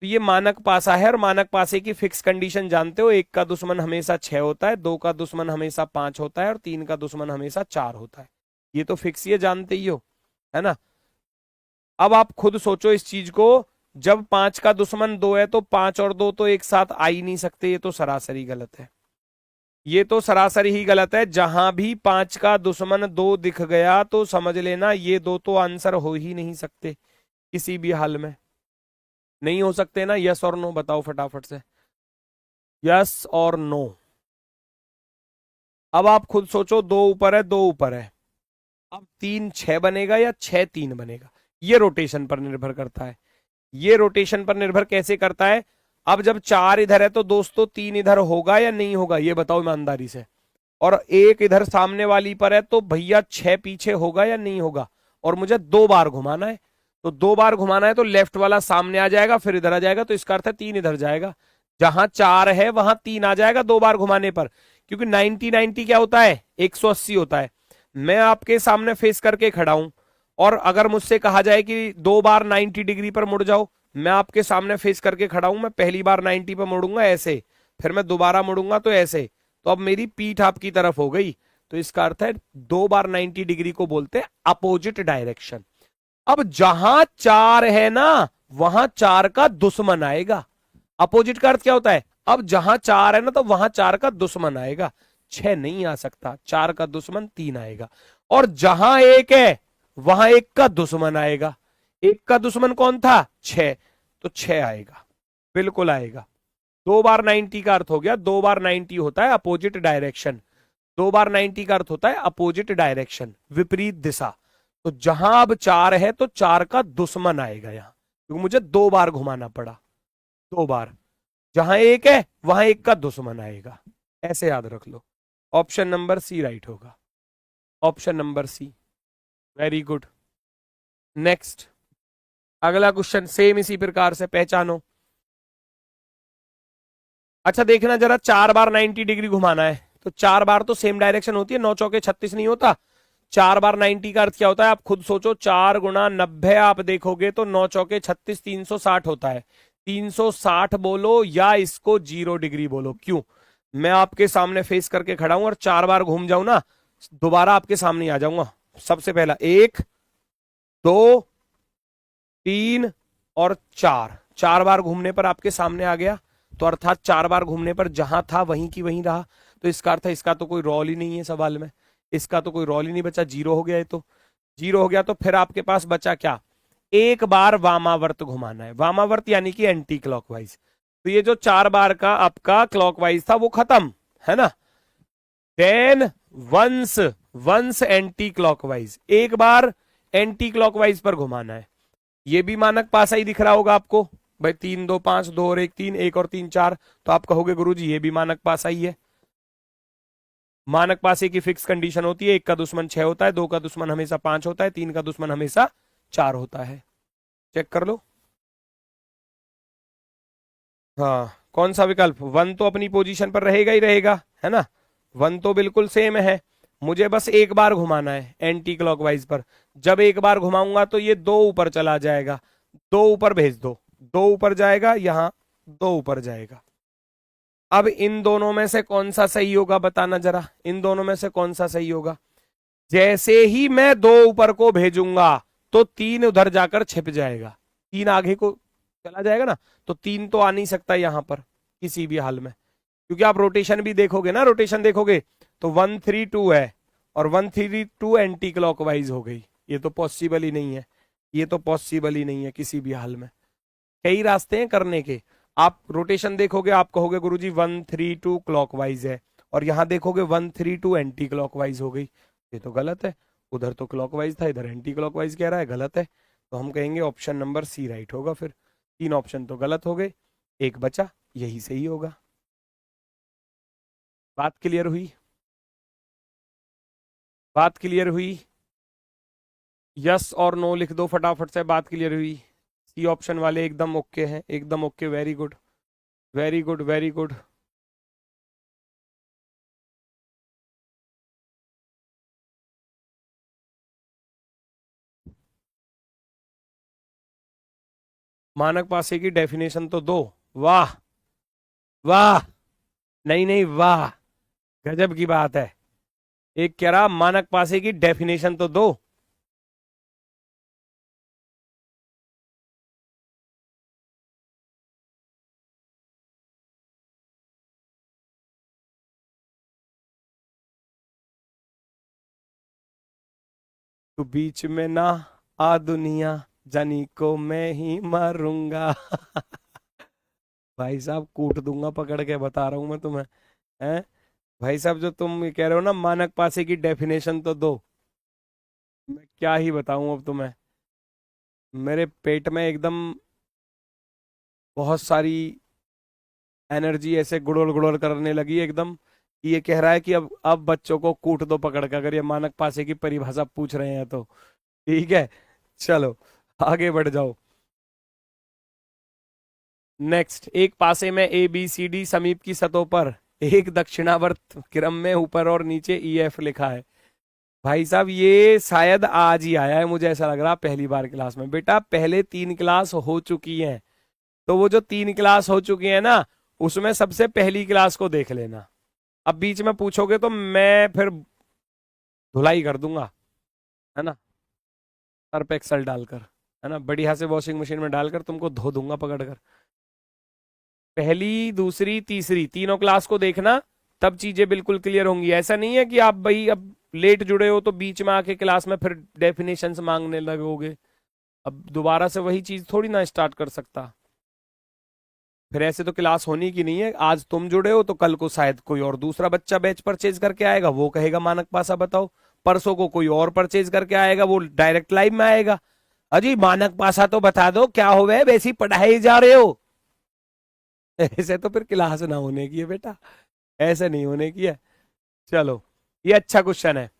तो ये मानक पासा है, और मानक पासे की फिक्स कंडीशन जानते हो, 1 का दुश्मन हमेशा 6 होता है, 2 का दुश्मन हमेशा 5 होता है, और 3 का दुश्मन हमेशा 4 होता है। ये तो फिक्स ये जानते ही हो, है ना। अब आप खुद सोचो इस चीज को, जब 5 का दुश्मन 2 है, तो 5 और 2 तो एक साथ आ ही नहीं सकते, ये तो सरासरी गलत है, ये तो सरासरी ही गलत है। जहां भी 5 का दुश्मन 2 दिख गया तो समझ लेना ये दो तो आंसर हो ही नहीं सकते, किसी भी हाल में नहीं हो सकते ना। यस और नो बताओ फटाफट से, यस और नो। अब आप खुद सोचो, 2 ऊपर है, 2 ऊपर है, अब 3 6 बनेगा या 6 3 बनेगा, ये रोटेशन पर निर्भर करता है। ये रोटेशन पर निर्भर कैसे करता है, अब जब 4 इधर है तो दोस्तों 3 इधर होगा या नहीं होगा, ये बताओ ईमानदारी से। और 1 इधर सामने वाली पर है तो भैया 6 पीछे होगा या नहीं होगा। और मुझे 2 बार घुमाना है, तो 2 बार घुमाना है तो लेफ्ट वाला सामने आ जाएगा, फिर इधर आ जाएगा, तो इसका अर्थ है 3 इधर जाएगा। जहां 4 है वहां 3 आ जाएगा 2 बार घुमाने पर, क्योंकि 90 क्या होता है, 180 होता है। मैं आपके सामने फेस करके खड़ा हूं, और अगर मुझसे कहा जाए कि 2 बार 90 डिग्री पर मुड़ जाओ, मैं आपके सामने फेस करके खड़ा हूं, मैं पहली बार 90 पर मुड़ूंगा ऐसे, फिर मैं दोबारा मुड़ूंगा तो ऐसे, तो अब मेरी पीठ आपकी तरफ हो गई, तो इसका अर्थ है 2 बार 90 डिग्री को बोलते हैं अपोजिट डायरेक्शन। अब जहां 4 है ना वहां 4 का दुश्मन आएगा। अपोजिट का अर्थ क्या होता है, अब जहां 4 है ना तो वहां 4 का दुश्मन आएगा, 6 नहीं आ सकता, 4 का दुश्मन 3 आएगा। और जहां 1 है वहां 1 का दुश्मन आएगा, 1 का दुश्मन कौन था, 6, तो 6 आएगा, बिल्कुल आएगा। 2 बार 90 का अर्थ हो गया, 2 बार 90 होता है अपोजिट डायरेक्शन, 2 बार 90 का अर्थ होता है अपोजिट डायरेक्शन, विपरीत दिशा। तो जहां अब 4 है तो 4 का दुश्मन आएगा यहां, क्योंकि मुझे 2 बार घुमाना पड़ा, 2 बार। जहां 1 है वहां 1 का दुश्मन आएगा, ऐसे याद रख लो। ऑप्शन नंबर सी राइट होगा, option number C, very good. Next, अगला क्वेश्चन सेम इसी प्रकार से पहचानो। अच्छा देखना जरा, 4 बार 90 डिग्री घुमाना है, तो 4 बार तो सेम डायरेक्शन होती है, 9 चौके 36 नहीं होता। 4 बार 90 का अर्थ क्या होता है, आप खुद सोचो, 4 गुणा 90 आप देखोगे तो 9 चौके 36, 360 होता है। 360 बोलो या इसको 0 डिग्री बोलो। क्यों, मैं आपके सामने फेस करके खड़ा हूं और 4 बार घूम जाऊं ना, दोबारा आपके सामने आ जाऊंगा। सबसे पहला 1 2 3 और 4, 4 बार घूमने पर आपके सामने आ गया, तो अर्थात 4 बार घूमने पर जहां था वहीं की वहीं रहा, तो इसका अर्थ है इसका तो कोई रोल ही नहीं है सवाल में, इसका तो कोई रोल ही नहीं बचा, 0 हो गया। ये तो 0 हो गया, तो फिर आपके पास बचा क्या, एक बार वामावर्त घुमाना है, वामावर्त यानी कि एंटी क्लॉकवाइज। तो ये जो 4 बार का आपका क्लॉकवाइज था वो खत्म, है ना। Then once, once anti clockwise, एक बार एंटी क्लॉकवाइज पर घुमाना है। ये भी मानक पासा ही दिख रहा होगा आपको भाई, 3 2 5 2 और 1 3, 1 और 3 4, तो आप कहोगे गुरुजी ये भी मानक पासा ही है। मानक पासे की फिक्स कंडीशन होती है, 1 का दुश्मन 6 होता है, 2 का दुश्मन हमेशा 5 होता है, 3 का दुश्मन हमेशा 4 होता है। चेक कर लो। हाँ, कौन सा विकल्प, 1 तो अपनी पोजीशन पर रहेगा ही रहेगा, है ना, 1 तो बिल्कुल सेम है। मुझे बस एक बार घुमाना है एंटी क्लॉकवाइज पर। जब एक बार घुमाऊंगा तो ये 2 ऊपर चला जाएगा, 2 ऊपर भेज दो, 2 ऊपर जाएगा, यहां 2 ऊपर जाएगा। अब इन दोनों में से कौन सा सही होगा बताना जरा, इन दोनों में से कौन सा सही होगा। जैसे ही मैं 2 ऊपर को भेजूंगा तो 3 उधर जाकर छिप जाएगा, 3 आगे को चला जाएगा ना, तो 3 तो आ नहीं सकता यहां पर किसी भी हाल में, क्योंकि आप रोटेशन भी देखोगे ना, रोटेशन देखोगे तो 1 3 2 है, और 1 3 2 एंटी क्लॉकवाइज हो गई। ये तो पॉसिबल ही नहीं है, ये तो पॉसिबल ही नहीं है किसी भी हाल में। कई रास्ते हैं करने के, आप रोटेशन देखोगे आप कहोगे गुरुजी 1 3 2 क्लॉकवाइज है, और यहां देखोगे 1 3 2 एंटी क्लॉकवाइज हो गई, ये तो गलत है। उधर तो क्लॉकवाइज था, इधर एंटी क्लॉकवाइज कह रहा है, गलत है। तो हम कहेंगे ऑप्शन नंबर सी राइट होगा। फिर 3 ऑप्शन तो गलत हो गए, एक बचा, यही सही होगा। बात क्लियर हुई, बात क्लियर हुई। यस और नो लिख दो फटाफट से, बात क्लियर हुई। सी ऑप्शन वाले एकदम ओके हैं, एकदम okay, very good very good very good. मानक पासे की डेफिनेशन तो दो। वाह वाह, नहीं नहीं वाह, गजब की बात है। एक कह रहा मानक पासे की डेफिनेशन तो दो। तू बीच में ना आ दुनिया, जानी को मैं ही मारूंगा। भाई साहब कूट दूंगा पकड़ के, बता रहा हूं मैं तुम्हें। हैं भाई साहब, जो तुम कह रहे हो ना मानक पासे की डेफिनेशन तो दो, मैं क्या ही बताऊं अब तुम्हें। मेरे पेट में एकदम बहुत सारी एनर्जी ऐसे गुड़ोल गुड़ोल करने लगी एकदम, कि ये कह रहा है कि अब बच्चों को कूट दो पकड़ कर, अगर ये मानक पासे की परिभाषा पूछ रहे हैं तो। ठीक है, चलो आगे बढ़ जाओ। नेक्स्ट, एक पासे में ए बी सी डी समीप की सतहों पर एक दक्षिणावर्त क्रम में ऊपर और नीचे ई एफ लिखा है। भाई साहब ये शायद आज ही आया है, मुझे ऐसा लग रहा पहली बार क्लास में। बेटा पहले 3 क्लास हो चुकी हैं, तो वो जो 3 क्लास हो चुकी है ना, उसमें सबसे पहली क्लास को देख लेना। अब बीच में पूछोगे तो मैं फिर धुलाई कर दूंगा, है ना, सर्फ एक्सल डालकर, है ना, बढ़िया से वॉशिंग मशीन में डालकर तुमको धो दूंगा पकड़कर। पहली दूसरी तीसरी तीनों क्लास को देखना, तब चीजें बिल्कुल क्लियर होंगी। ऐसा नहीं है कि आप भाई अब लेट जुड़े हो तो बीच में आके क्लास में फिर डेफिनेशंस मांगने लगोगे, अब दोबारा से वही चीज थोड़ी ना स्टार्ट कर सकता। फिर ऐसे तो क्लास होनी की नहीं है। आज तुम जुड़े हो तो कल को शायद कोई और दूसरा बच्चा बैच परचेज करके आएगा, वो कहेगा मानक पासा बताओ। परसों को कोई और परचेज करके आएगा, वो डायरेक्ट लाइव में आएगा, अजी मानक पासा तो बता दो क्या हो गए, वैसी पढ़ाई जा रहे हो। ऐसे तो फिर क्लास ना होने की है बेटा, ऐसे नहीं होने की है। चलो ये अच्छा क्वेश्चन है।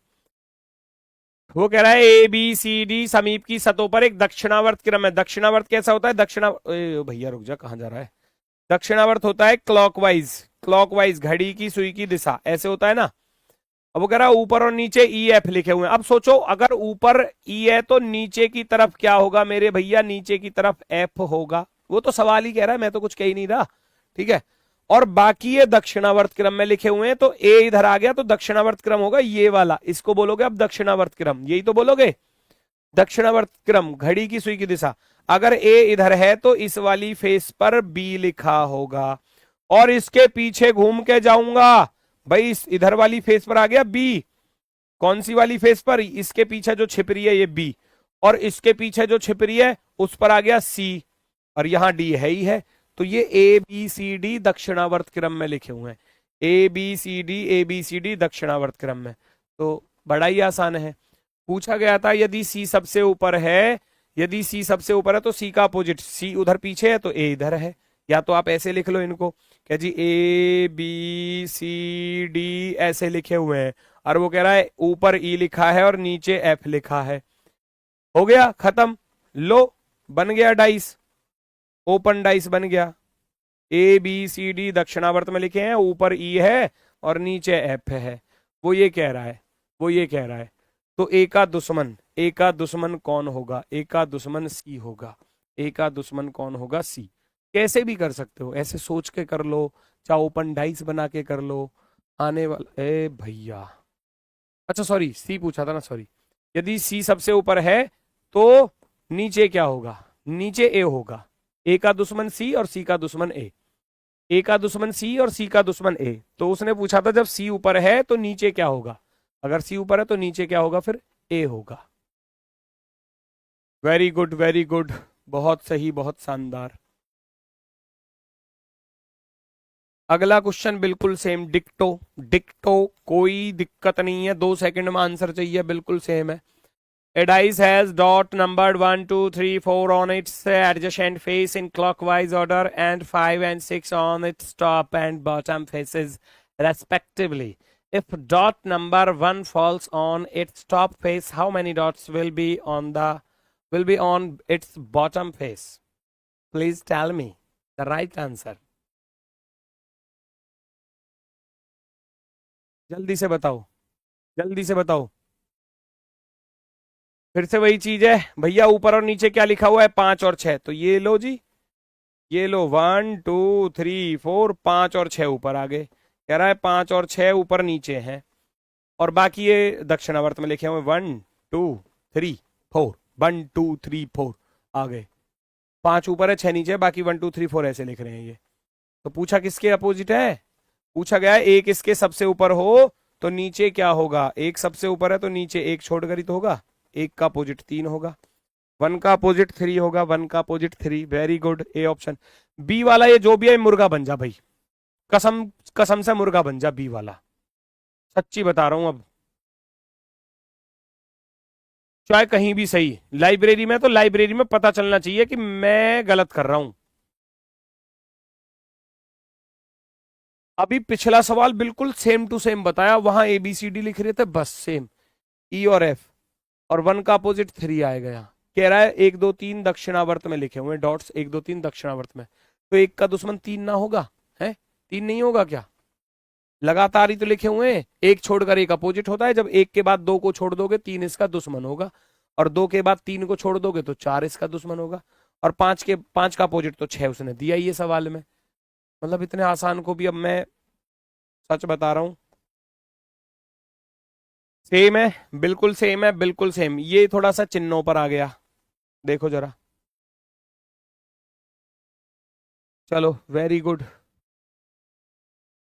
वो कह रहा है ए बी सी डी समीप की सतहों पर एक दक्षिणावर्त क्रम है। दक्षिणावर्त कैसा होता है, भैया रुक जा, कहां जा रहा है। दक्षिणावर्त होता है क्लॉकवाइज, क्लॉकवाइज घड़ी की सुई की दिशा, ऐसे होता है ना। अब वो कह रहा है ऊपर और नीचे ई एफ लिखे हुए हैं। अब सोचो अगर ऊपर ई है तो नीचे की तरफ क्या होगा मेरे भैया, नीचे की तरफ एफ होगा। वो तो सवाल ही कह रहा है, मैं तो कुछ कह ही नहीं रहा। ठीक है, और बाकी ये दक्षिणावर्त क्रम में लिखे हुए हैं, तो ए इधर आ गया तो दक्षिणावर्त क्रम होगा ये वाला, इसको बोलोगे अब दक्षिणावर्त क्रम, यही तो बोलोगे दक्षिणावर्त क्रम, घड़ी की सुई की दिशा। अगर ए इधर है तो इस वाली फेस पर बी लिखा होगा, और इसके पीछे घूम के जाऊंगा भाई, इस इधर वाली फेस पर आ गया बी। कौन सी वाली फेस पर, इसके पीछे जो छिप रही है ये बी, और इसके पीछे जो छिप रही है उस पर आ गया सी, और यहां डी है ही है। तो ये ए बी सी डी दक्षिणावर्त क्रम में लिखे हुए हैं, A B C D, A B C D दक्षिणावर्त क्रम में। तो बड़ा ही आसान है। पूछा गया था यदि सी सबसे ऊपर है, यदि सी सबसे ऊपर है तो सी का अपोजिट, सी उधर पीछे है तो ए इधर है। या तो आप ऐसे लिख लो इनको, क्या जी, ए बी सी डी ऐसे लिखे हुए हैं, और वो कह रहा है ऊपर ई लिखा है और नीचे एफ लिखा है। हो गया खत्म। लो, बन गया डाइस, ओपन डाइस बन गया। ए बी सी डी दक्षिणावर्त में लिखे हैं, ऊपर ई है और नीचे एफ है। वो ये कह रहा है, वो ये कह रहा है। तो ए का दुश्मन, ए का दुश्मन कौन होगा? ए का दुश्मन सी होगा। ए का दुश्मन कौन होगा? सी। कैसे भी कर सकते हो, ऐसे सोच के कर लो, चाहे ओपन डाइस बना के कर लो। आने वाला, ए भैया, अच्छा सॉरी, सी पूछा था ना, सॉरी। यदि सी सबसे ऊपर है तो नीचे क्या होगा? नीचे ए होगा। ए का दुश्मन सी और सी का दुश्मन ए, ए का दुश्मन सी और सी का दुश्मन ए। तो उसने पूछा था जब सी ऊपर है तो नीचे क्या होगा? अगर सी ऊपर है तो नीचे क्या होगा? फिर ए होगा। वेरी गुड, वेरी गुड, बहुत सही, बहुत शानदार। अगला क्वेश्चन बिल्कुल सेम, डिक्टो, डिक्टो, कोई दिक्कत नहीं है, 2 सेकंड में आंसर चाहिए, बिल्कुल सेम है। A dice has dot numbered 1, 2, 3, 4 on its adjacent face in clockwise order and 5 and 6 on its top and bottom faces respectively. If dot number 1 falls on its top face, how many dots will be on its bottom face? Please tell me the right answer. जल्दी से बताओ, जल्दी से बताओ। फिर से वही चीज है भैया, ऊपर और नीचे क्या लिखा हुआ है? 5 और 6। तो ये लो जी, ये लो, 1 2 3 4, 5 और 6 ऊपर आ गए। कह रहा है 5 और 6 ऊपर नीचे हैं, और बाकी ये दक्षिणावर्त में लिखे हुए 1 2 3 4, 1 2 3 4 आ गए। 5 ऊपर है, 6 नीचे है, बाकी 1 2 3 4 ऐसे लिख रहे हैं ये। तो पूछा किसके अपोजिट है? पूछा गया है एक इसके सबसे ऊपर हो तो नीचे क्या होगा? एक सबसे ऊपर है तो नीचे एक छोड़कर ही तो होगा। एक का अपोजिट 3 होगा, 1 का अपोजिट 3 होगा, 1 का opposite 3। Very good, A option. B वाला ये जो भी है मुर्गा बन जा भाई, कसम कसम से मुर्गा बन जा, बी वाला, सच्ची बता रहा हूं। अब चाहे कहीं भी सही, लाइब्रेरी में तो लाइब्रेरी में पता चलना चाहिए कि मैं गलत कर रहा हूं। अभी पिछला सवाल बिल्कुल सेम टू सेम बताया, वहां ए बी सी डी लिख रहे थे, बस सेम, ई और एफ, और 1 का अपोजिट 3 आएगा। यहाँ कह रहा है 1 2 3 दक्षिणावर्त में लिखे हुए डॉट्स, 1 2 3 दक्षिणावर्त में, तो एक का दुश्मन 3 ना होगा? है 3 नहीं होगा क्या? लगातार ही तो लिखे हुए हैं, एक छोड़कर एक अपोजिट होता है। जब एक के बाद 2 को छोड़ दोगे 3 इसका दुश्मन होगा, और 2 के बाद 3 को छोड़ दोगे तो 4 इसका दुश्मन होगा, और 5 का अपोजिट तो 6 उसने दिया ही है सवाल में। मतलब इतने आसान को भी अब मैं सच बता रहा हूं, सेम है, बिल्कुल सेम है, बिल्कुल सेम। ये थोड़ा सा चिन्हों पर आ गया, देखो जरा। चलो very good.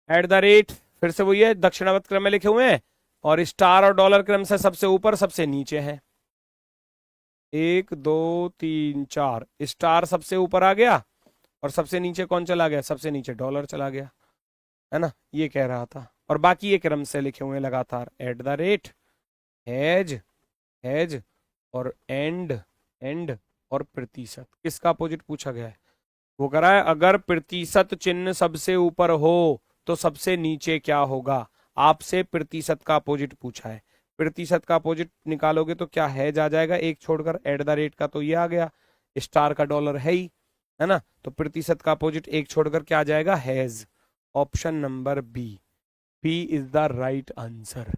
At the rate, फिर से वही है, दक्षिणावर्त क्रम में लिखे हुए हैं, और स्टार और डॉलर क्रम से सबसे ऊपर सबसे नीचे है। 1 2 3 4, स्टार सबसे ऊपर आ गया, और सबसे नीचे कौन चला गया? सबसे नीचे डॉलर चला गया, है ना? ये कह रहा था। और बाकी ये क्रम से लिखे हुए हैं लगातार, at the rate, has, has, और एंड, एंड, और प्रतिशत। किसका अपोजिट पूछा गया है? वो कह रहा है अगर प्रतिशत चिन्ह सबसे ऊपर हो तो सबसे नीचे क्या होगा? आपसे प्रतिशत का अपोजिट पूछा है। प्रतिशत का अपोजिट निकालोगे तो क्या हैज आ जाएगा, एक छोड़कर। एट द रेट का तो ये आ गया, स्टार का डॉलर है ही, है ना? तो प्रतिशत का अपोजिट एक छोड़कर क्या आ जाएगा? हैज। Option number B, B is the right answer,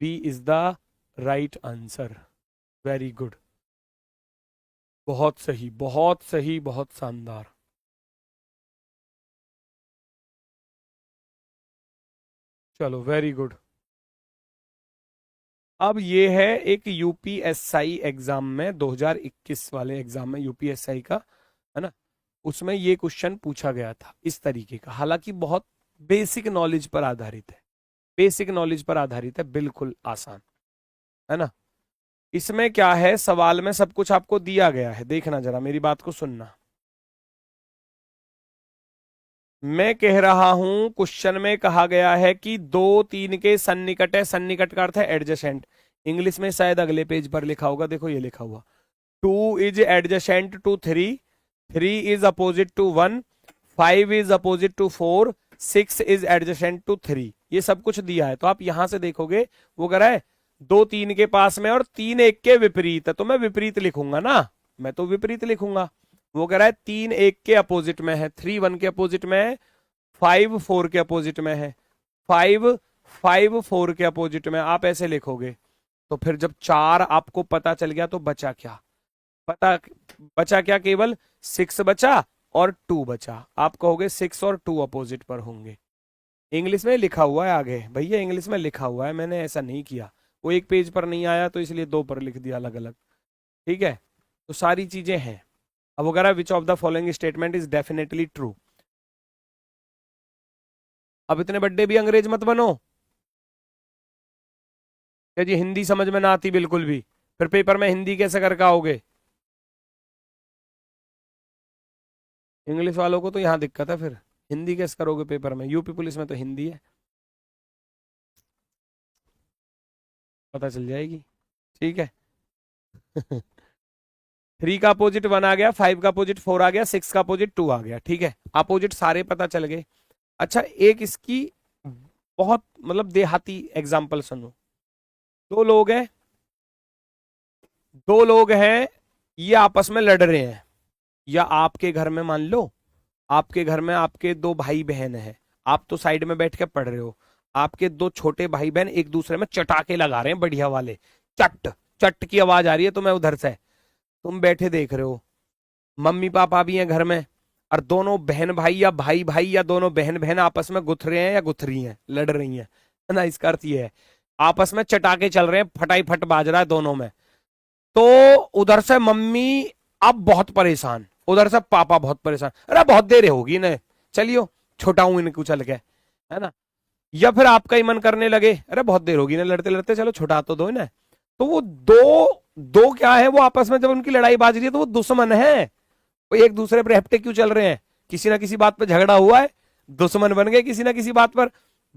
B is the right answer. Very good, बहुत सही, बहुत सही, बहुत शानदार। चलो वेरी गुड। अब ये है एक यूपीएसआई एग्जाम में, 2021 वाले एग्जाम में यूपीएसआई का, है ना? उसमें ये क्वेश्चन पूछा गया था इस तरीके का। हालांकि बहुत बेसिक नॉलेज पर आधारित है, बेसिक नॉलेज पर आधारित है, बिल्कुल आसान, है ना? इसमें क्या है, सवाल में सब कुछ आपको दिया गया है, देखना जरा मेरी बात को सुनना। मैं कह रहा हूं क्वेश्चन में कहा गया है कि 2 3 के सन्निकट है, सन्निकट का अर्थ है एडजेसेंट। इंग्लिश में शायद अगले पेज पर लिखा होगा, देखो ये लिखा हुआ, 2 is adjacent to 3, 3 is opposite to 1, 5 is opposite to 4, 6 is adjacent to 3। ये सब कुछ दिया है, तो आप यहां से देखोगे वो कह रहा है 2 3 के पास में और 3 1 के विपरीत है, तो मैं विपरीत लिखूंगा ना, मैं तो विपरीत लिखूंगा। वो कह रहा है 3 1 के अपोजिट में है, 3 1 के अपोजिट में है, 5 4 के अपोजिट में है, 5 5 4 के अपोजिट में, आप ऐसे लिखोगे। तो फिर जब 4 आपको पता चल गया तो बचा क्या, पता बचा क्या, केवल 6 बचा और 2 बचा। आप कहोगे 6 और 2 अपोजिट पर होंगे। इंग्लिश में लिखा हुआ है आगे, भैया इंग्लिश में लिखा हुआ है, मैंने ऐसा नहीं किया, वो एक पेज पर नहीं आया तो इसलिए 2 पर लिख दिया अलग अलग, ठीक है। तो सारी चीजें हैं। अब वगैरह which of the following statement is definitely true. अब इतने बड्डे भी अंग्रेज मत बनो क्या जी, हिंदी समझ में ना आती बिल्कुल भी, फिर पेपर में हिंदी कैसे करके आओगे। इंग्लिश वालों को तो यहाँ दिक्कत है, फिर हिंदी कैसे करोगे पेपर में, यूपी पुलिस में तो हिंदी है, पता चल जाएगी, ठीक है। 3 का अपोजिट 1 आ गया, 5 का अपोजिट 4 आ गया, 6 का अपोजिट 2 आ गया, ठीक है, अपोजिट सारे पता चल गए। अच्छा एक इसकी बहुत मतलब देहाती एग्जाम्पल सुनो। 2 लोग हैं, 2 लोग हैं, ये आपस में लड़ रहे हैं, या आपके घर में मान लो, आपके घर में आपके 2 भाई बहन हैं, आप तो साइड में बैठ के पढ़ रहे हो, आपके 2 छोटे भाई बहन एक दूसरे में चटाके लगा रहे हैं बढ़िया वाले, चट चट की आवाज आ रही है तुम्हें उधर से, तुम बैठे देख रहे हो, मम्मी पापा भी हैं घर में, और दोनों बहन भाई या भाई भाई या दोनों बहन बहन आपस में गुथ रहे हैं या गुथ रही हैं, लड़ रही हैं, है ना। इसका अर्थ ये है आपस में चटाके चल रहे हैं, फटाई फट बाज रहा है दोनों में। तो उधर से मम्मी अब बहुत परेशान, उधर से पापा बहुत परेशान, अरे बहुत देर होगी ना, चलियो छुटाऊं इनको चल के, है ना। या फिर आपका ही मन करने लगे, अरे बहुत देर होगी ना लड़ते लड़ते, चलो छुटा तो दो ना। तो वो दो दो क्या है, वो आपस में जब उनकी लड़ाई बाज रही है तो वो दुश्मन है, वो एक दूसरे पर रेपटे क्यों चल रहे हैं, किसी ना किसी बात पर झगड़ा हुआ है, दुश्मन बन गए किसी ना किसी बात पर,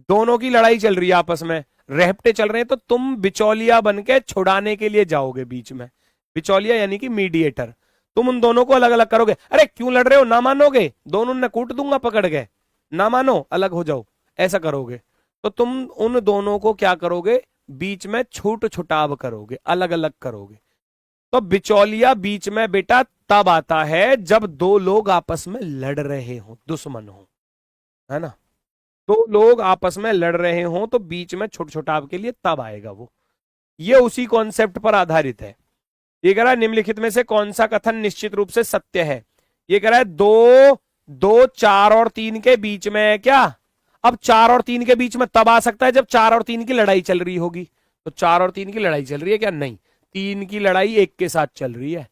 दोनों की लड़ाई चल रही है आपस में, रेपटे चल रहे हैं, तो तुम बिचौलिया बन के छुड़ाने के लिए जाओगे बीच में, बिचौलिया यानी कि मीडिएटर, तुम उन दोनों को अलग अलग करोगे, अरे क्यों लड़ रहे हो, ना मानोगे, दोनों ने कूट दूंगा पकड़ के, ना मानो अलग हो जाओ, ऐसा करोगे। तो तुम उन दोनों को क्या करोगे, बीच में छूट छुटाव करोगे, अलग अलग करोगे। तो बिचौलिया बीच में बेटा तब आता है जब 2 लोग आपस में लड़ रहे हो, दुश्मन हो, है ना। 2 लोग आपस में लड़ रहे हो तो बीच में छुट छुटाव के लिए तब आएगा वो। ये उसी कॉन्सेप्ट पर आधारित है। ये कह रहा है निम्नलिखित में से कौन सा कथन निश्चित रूप से सत्य है। ये कह रहा है 2 4 और 3 के बीच में है क्या। अब 4 और 3 के बीच में तब आ सकता है जब 4 और 3 की लड़ाई चल रही होगी। तो 4 और 3 की लड़ाई चल रही है क्या, नहीं, 3 की लड़ाई 1 के साथ चल रही है।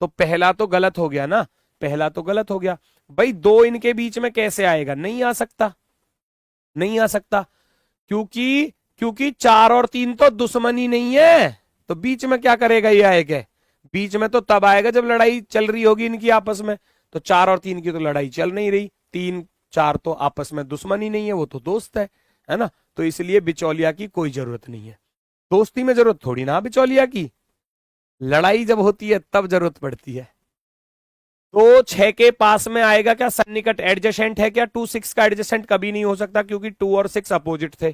तो पहला तो गलत हो गया ना, पहला तो गलत हो गया भाई। 2 इनके बीच में कैसे आएगा, नहीं आ सकता, नहीं आ सकता, क्योंकि क्योंकि 4 और 3 तो दुश्मन ही नहीं है, तो बीच में क्या करेगा ये आएगा, बीच में तो तब आएगा जब लड़ाई चल रही होगी इनकी आपस में। तो 4 और 3 की तो लड़ाई चल नहीं रही, 3 4 तो आपस में दुश्मन ही नहीं है, वो तो दोस्त है ना। तो इसलिए बिचौलिया की कोई जरूरत नहीं है, दोस्ती में जरूरत थोड़ी ना बिचौलिया की, लड़ाई जब होती है तब जरूरत पड़ती है। तो 6 के पास में आएगा क्या, सन्निकट एडजेसेंट है क्या, 2 6 का एडजेसेंट कभी नहीं हो सकता क्योंकि 2 और 6 अपोजिट थे,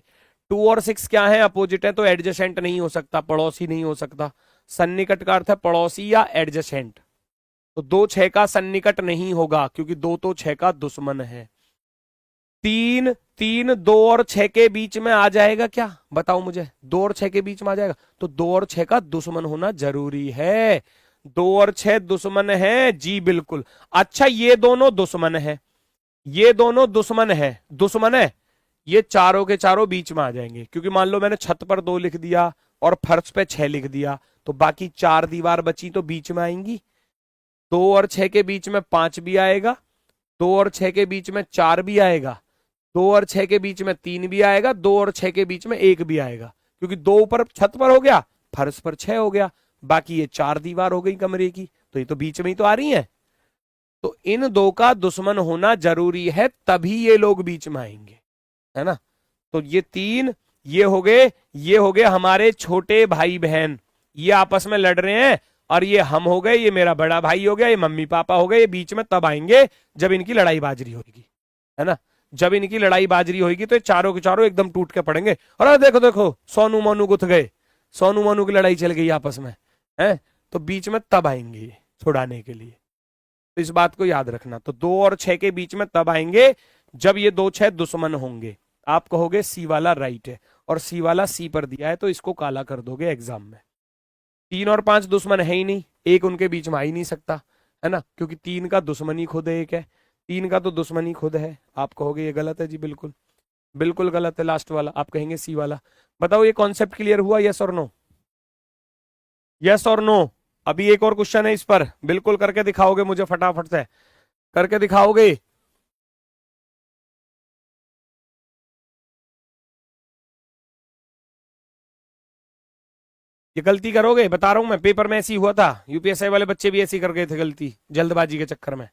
2 और 6 क्या है, अपोजिट है, तो एडजेसेंट नहीं हो सकता, पड़ोसी नहीं हो सकता। सन्निकट का अर्थ है पड़ोसी या एडजेसेंट, तो 2 6 का सन्निकट नहीं होगा क्योंकि 2 तो 6 का दुश्मन है। 3 2 और 6 के बीच में आ जाएगा क्या, बताओ मुझे, 2 और 6 के बीच में आ जाएगा, तो 2 और 6 का दुश्मन होना जरूरी है। 2 और 6 दुश्मन है जी, बिल्कुल। अच्छा ये दोनों दुश्मन है, ये दोनों दुश्मन है, दुश्मन है, ये चारों के चारों बीच में आ जाएंगे, क्योंकि मान लो मैंने छत पर 2 लिख दिया और फर्श पे 6 लिख दिया, तो बाकी 4 दीवार बची तो बीच में आएंगी। 2 और 6 के बीच में 5 भी आएगा, 2 और 6 के बीच में 4 भी आएगा, 2 और 6 के बीच में 3 भी आएगा, 2 और 6 के बीच में 1 भी आएगा, क्योंकि 2 ऊपर छत पर हो गया, फर्श पर 6 हो गया, बाकी ये 4 दीवार हो गई कमरे की, तो ये तो बीच में ही तो आ रही है। तो इन दो का दुश्मन होना जरूरी है, तभी ये लोग बीच में आएंगे, है ना। तो ये 3 ये हो गए हमारे छोटे भाई बहन, ये आपस में लड़ रहे हैं, और ये हम हो गए, ये मेरा बड़ा भाई हो गया, ये मम्मी पापा हो गए, ये बीच में तब आएंगे जब इनकी लड़ाई बाजरी होगी, है ना। जब इनकी लड़ाई बाजरी होगी तो ये चारों के चारों एकदम टूट के पड़ेंगे, और देखो देखो सोनू मोनू गुथ गए, सोनू मोनू की लड़ाई चल गई आपस में, है। तो बीच में तब आएंगे ये छुड़ाने के लिए, तो इस बात को याद रखना। तो 2 और 6 के बीच में तब आएंगे जब ये 2 6 दुश्मन होंगे। आप कहोगे सी वाला राइट है, और सी वाला सी पर दिया है, तो इसको काला कर दोगे एग्जाम में। 3 और 5 दुश्मन है ही नहीं, एक उनके बीच में आ ही नहीं सकता, है ना, क्योंकि 3 का दुश्मन ही खुद एक है, 3 का तो दुश्मन ही खुद है। आप कहोगे ये गलत है जी, बिल्कुल बिल्कुल गलत है लास्ट वाला, आप कहेंगे सी वाला। बताओ ये कॉन्सेप्ट क्लियर हुआ, यस और नो, यस और नो। अभी एक और क्वेश्चन है इस पर, बिल्कुल करके दिखाओगे मुझे, फटाफट से करके दिखाओगे। ये गलती करोगे, बता रहा हूं मैं, पेपर में ऐसी हुआ था, यूपीएससी वाले बच्चे भी ऐसी कर गए थे गलती, जल्दबाजी के चक्कर में।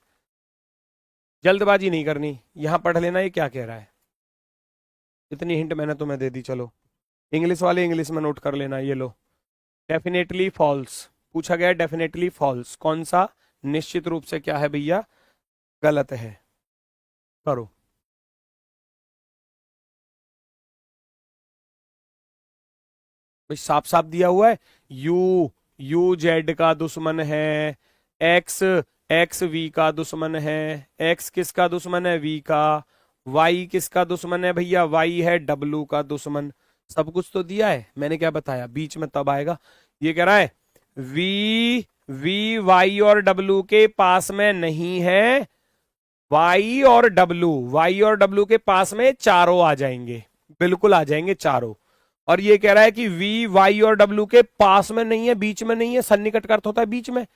जल्दबाजी नहीं करनी, यहां पढ़ लेना ये क्या कह रहा है, इतनी हिंट मैंने तुम्हें दे दी। चलो इंग्लिश वाले इंग्लिश में नोट कर लेना, ये लो। डेफिनेटली फॉल्स पूछा गया, डेफिनेटली फॉल्स कौन सा, निश्चित रूप से क्या है भैया, गलत है। करो। भाई साफ साफ दिया हुआ है, यू जेड का दुश्मन है, एक्स एक्स वी का दुश्मन है, एक्स किसका दुश्मन है, वी का, वाई किसका दुश्मन है भैया, वाई है डब्लू का दुश्मन। सब कुछ तो दिया है, मैंने क्या बताया, बीच में तब आएगा। ये कह रहा है वी वाई और डब्लू के पास में नहीं है, वाई और डब्लू के पास में चारों आ जाएंगे, बिल्कुल आ जाएंगे चारों। और ये कह रहा है कि वी वाई और डब्लू के पास में नहीं है, बीच में नहीं है, सन्निकट का अर्थ होता है बीच में,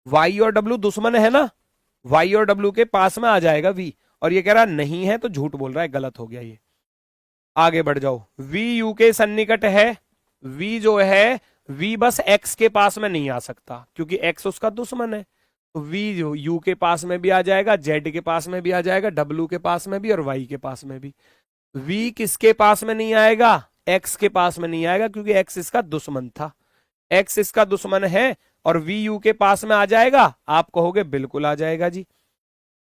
वाई और डब्लू दुश्मन है ना, वाई और डब्लू के पास में आ जाएगा वी, और ये कह रहा नहीं है तो झूठ बोल रहा है, गलत हो गया ये। आगे बढ़ जाओ, वी यू के सन्निकट है, वी जो है वी बस एक्स के पास में नहीं आ सकता क्योंकि एक्स उसका दुश्मन है, तो वी जो यू के पास में भी आ जाएगा, जेड के पास में भी आ जाएगा, डब्लू के पास में भी और वाई के पास में भी। वी किसके पास में नहीं आएगा, एक्स के पास में नहीं आएगा क्योंकि एक्स इसका दुश्मन था, एक्स इसका दुश्मन है, और वी यू के पास में आ जाएगा, आप कहोगे बिल्कुल आ जाएगा जी।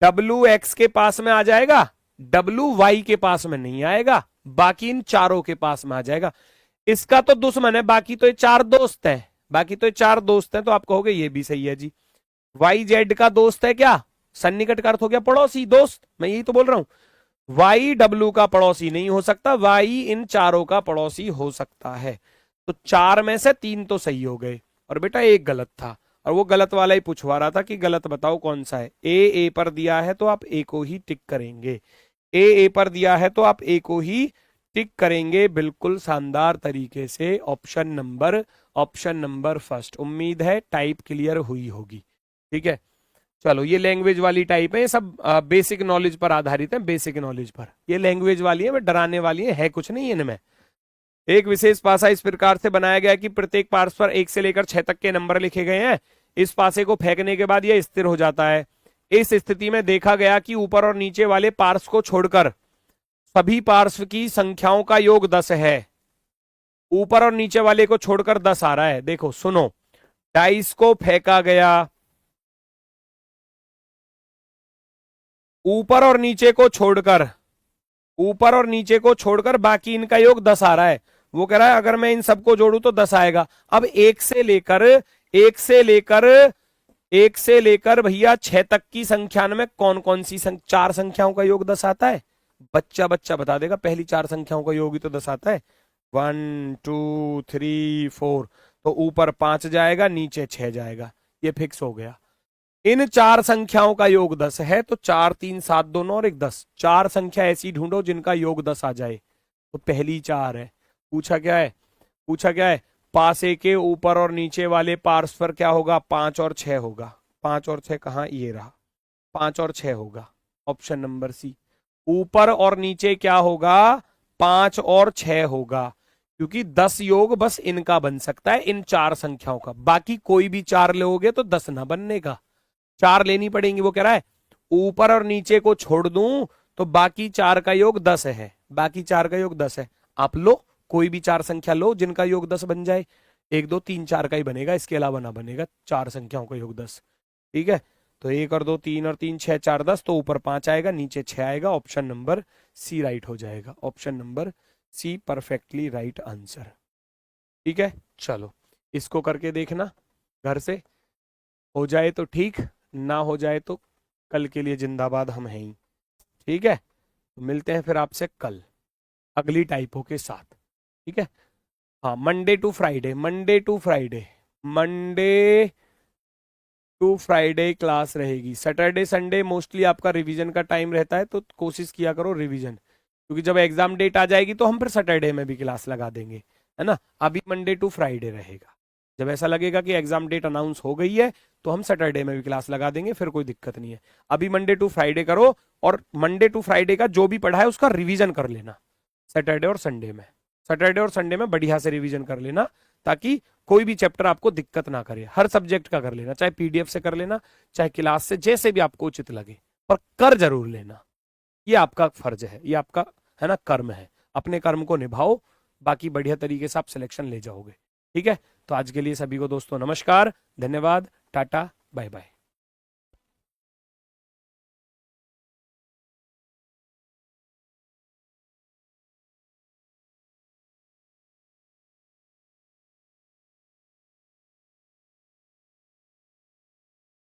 डब्लू एक्स के पास में आ जाएगा, डब्लू वाई के पास में नहीं आएगा, बाकी इन चारों के पास में आ जाएगा। इसका तो दुश्मन है, बाकी तो ये 4 दोस्त है, बाकी तो ये 4 दोस्त हैं, तो आप कहोगे ये भी सही है जी। वाई जेड का दोस्त है क्या, सन्निकट का अर्थ हो गया पड़ोसी दोस्त, मैं यही तो बोल रहा हूं। वाई डब्लू का पड़ोसी नहीं हो सकता, वाई इन चारों का पड़ोसी हो सकता है। तो 4 में से 3 तो सही हो गए, और बेटा एक गलत था, और वो गलत वाला ही पूछवा रहा था कि गलत बताओ कौन सा है। ए पर दिया है तो आप ए को ही टिक करेंगे, ए पर दिया है तो आप ए को ही टिक करेंगे, बिल्कुल शानदार तरीके से। Option number first. उम्मीद है टाइप क्लियर हुई होगी, ठीक है। चलो ये लैंग्वेज वाली टाइप है, ये सब बेसिक नॉलेज पर आधारित है, बेसिक नॉलेज पर ये लैंग्वेज वाली है, डराने वाली है कुछ नहीं इनमें। एक विशेष पासा इस प्रकार से बनाया गया कि प्रत्येक पार्श्व पर 1 से लेकर 6 तक के नंबर लिखे गए हैं। इस पासे को फेंकने के बाद यह स्थिर हो जाता है। इस स्थिति में देखा गया कि ऊपर और नीचे वाले पार्श्व को छोड़कर सभी पार्श्व की संख्याओं का योग 10 है। ऊपर और नीचे वाले को छोड़कर 10 आ रहा है। देखो सुनो, डाइस को फेंका गया, ऊपर और नीचे को छोड़कर बाकी इनका योग 10 आ रहा है। वो कह रहा है अगर मैं इन सबको जोड़ू तो 10 आएगा। अब एक से लेकर भैया 6 तक की संख्या में कौन कौन सी 4 संख्याओं का योग 10 आता है? बच्चा बता देगा, पहली 4 संख्याओं का योग ही तो 10 आता है। 1 2 3 4, तो ऊपर 5 जाएगा, नीचे 6 जाएगा, ये फिक्स हो गया। इन 4 संख्याओं का योग 10 है, तो 4 3 7 2 9 और एक 10, 4 संख्या ऐसी ढूंढो जिनका योग 10 आ जाए। तो पहली 4 है। पूछा क्या है? पासे के ऊपर और नीचे वाले पार्श्व पर क्या होगा? 5 और 6 होगा। 5 और 6 कहां? ये रहा, 5 और 6 होगा, ऑप्शन नंबर सी। ऊपर और नीचे क्या होगा? 5 और 6 होगा। क्योंकि 10 योग बस इनका बन सकता है, इन 4 संख्याओं का। बाकी कोई भी 4 लोगे तो 10 ना बनने का, 4 लेनी पड़ेंगी। वो कह रहा है ऊपर और नीचे को छोड़ दूं तो बाकी 4 का योग 10 है, बाकी 4 का योग 10 है। आप लो कोई भी 4 संख्या लो जिनका योग 10 बन जाए, 1 2 3 4 का ही बनेगा, इसके अलावा ना बनेगा 4 संख्याओं का योग 10। ठीक है, तो 1 और 2 3 और 3 6 4 10, तो ऊपर 5 आएगा, नीचे 6 आएगा। ऑप्शन नंबर सी राइट हो जाएगा, option number C perfectly right answer. ठीक है, चलो इसको करके देखना घर से, हो जाए तो ठीक, ना हो जाए तो कल के लिए जिंदाबाद, हम हैं ही। ठीक है, तो मिलते हैं फिर आपसे कल अगली टाइपों के साथ। ठीक है, हाँ, Monday to Friday, Monday to Friday, Monday to Friday class रहेगी। सैटरडे संडे मोस्टली आपका रिवीजन का टाइम रहता है, तो कोशिश किया करो रिवीजन, क्योंकि जब एग्जाम डेट आ जाएगी तो हम फिर सैटरडे में भी क्लास लगा देंगे, है ना। अभी मंडे टू फ्राइडे रहेगा, जब ऐसा लगेगा कि एग्जाम डेट अनाउंस हो गई है तो हम सैटरडे में भी क्लास लगा देंगे, फिर कोई दिक्कत नहीं है। अभी मंडे टू फ्राइडे करो, और मंडे टू फ्राइडे का जो भी पढ़ा है उसका रिवीजन कर लेना सैटरडे और संडे में, सैटरडे और संडे में बढ़िया से रिवीजन कर लेना, ताकि कोई भी चैप्टर आपको दिक्कत ना करे। हर सब्जेक्ट का कर लेना, चाहे पीडीएफ से कर लेना, चाहे क्लास से, जैसे भी आपको उचित लगे, पर कर जरूर लेना। ये आपका फर्ज है, ये आपका, है ना, कर्म है। अपने कर्म को निभाओ, बाकी बढ़िया तरीके से आप सिलेक्शन ले जाओगे। ठीक है, तो आज के लिए सभी को दोस्तों नमस्कार, धन्यवाद, टाटा, बाय बाय।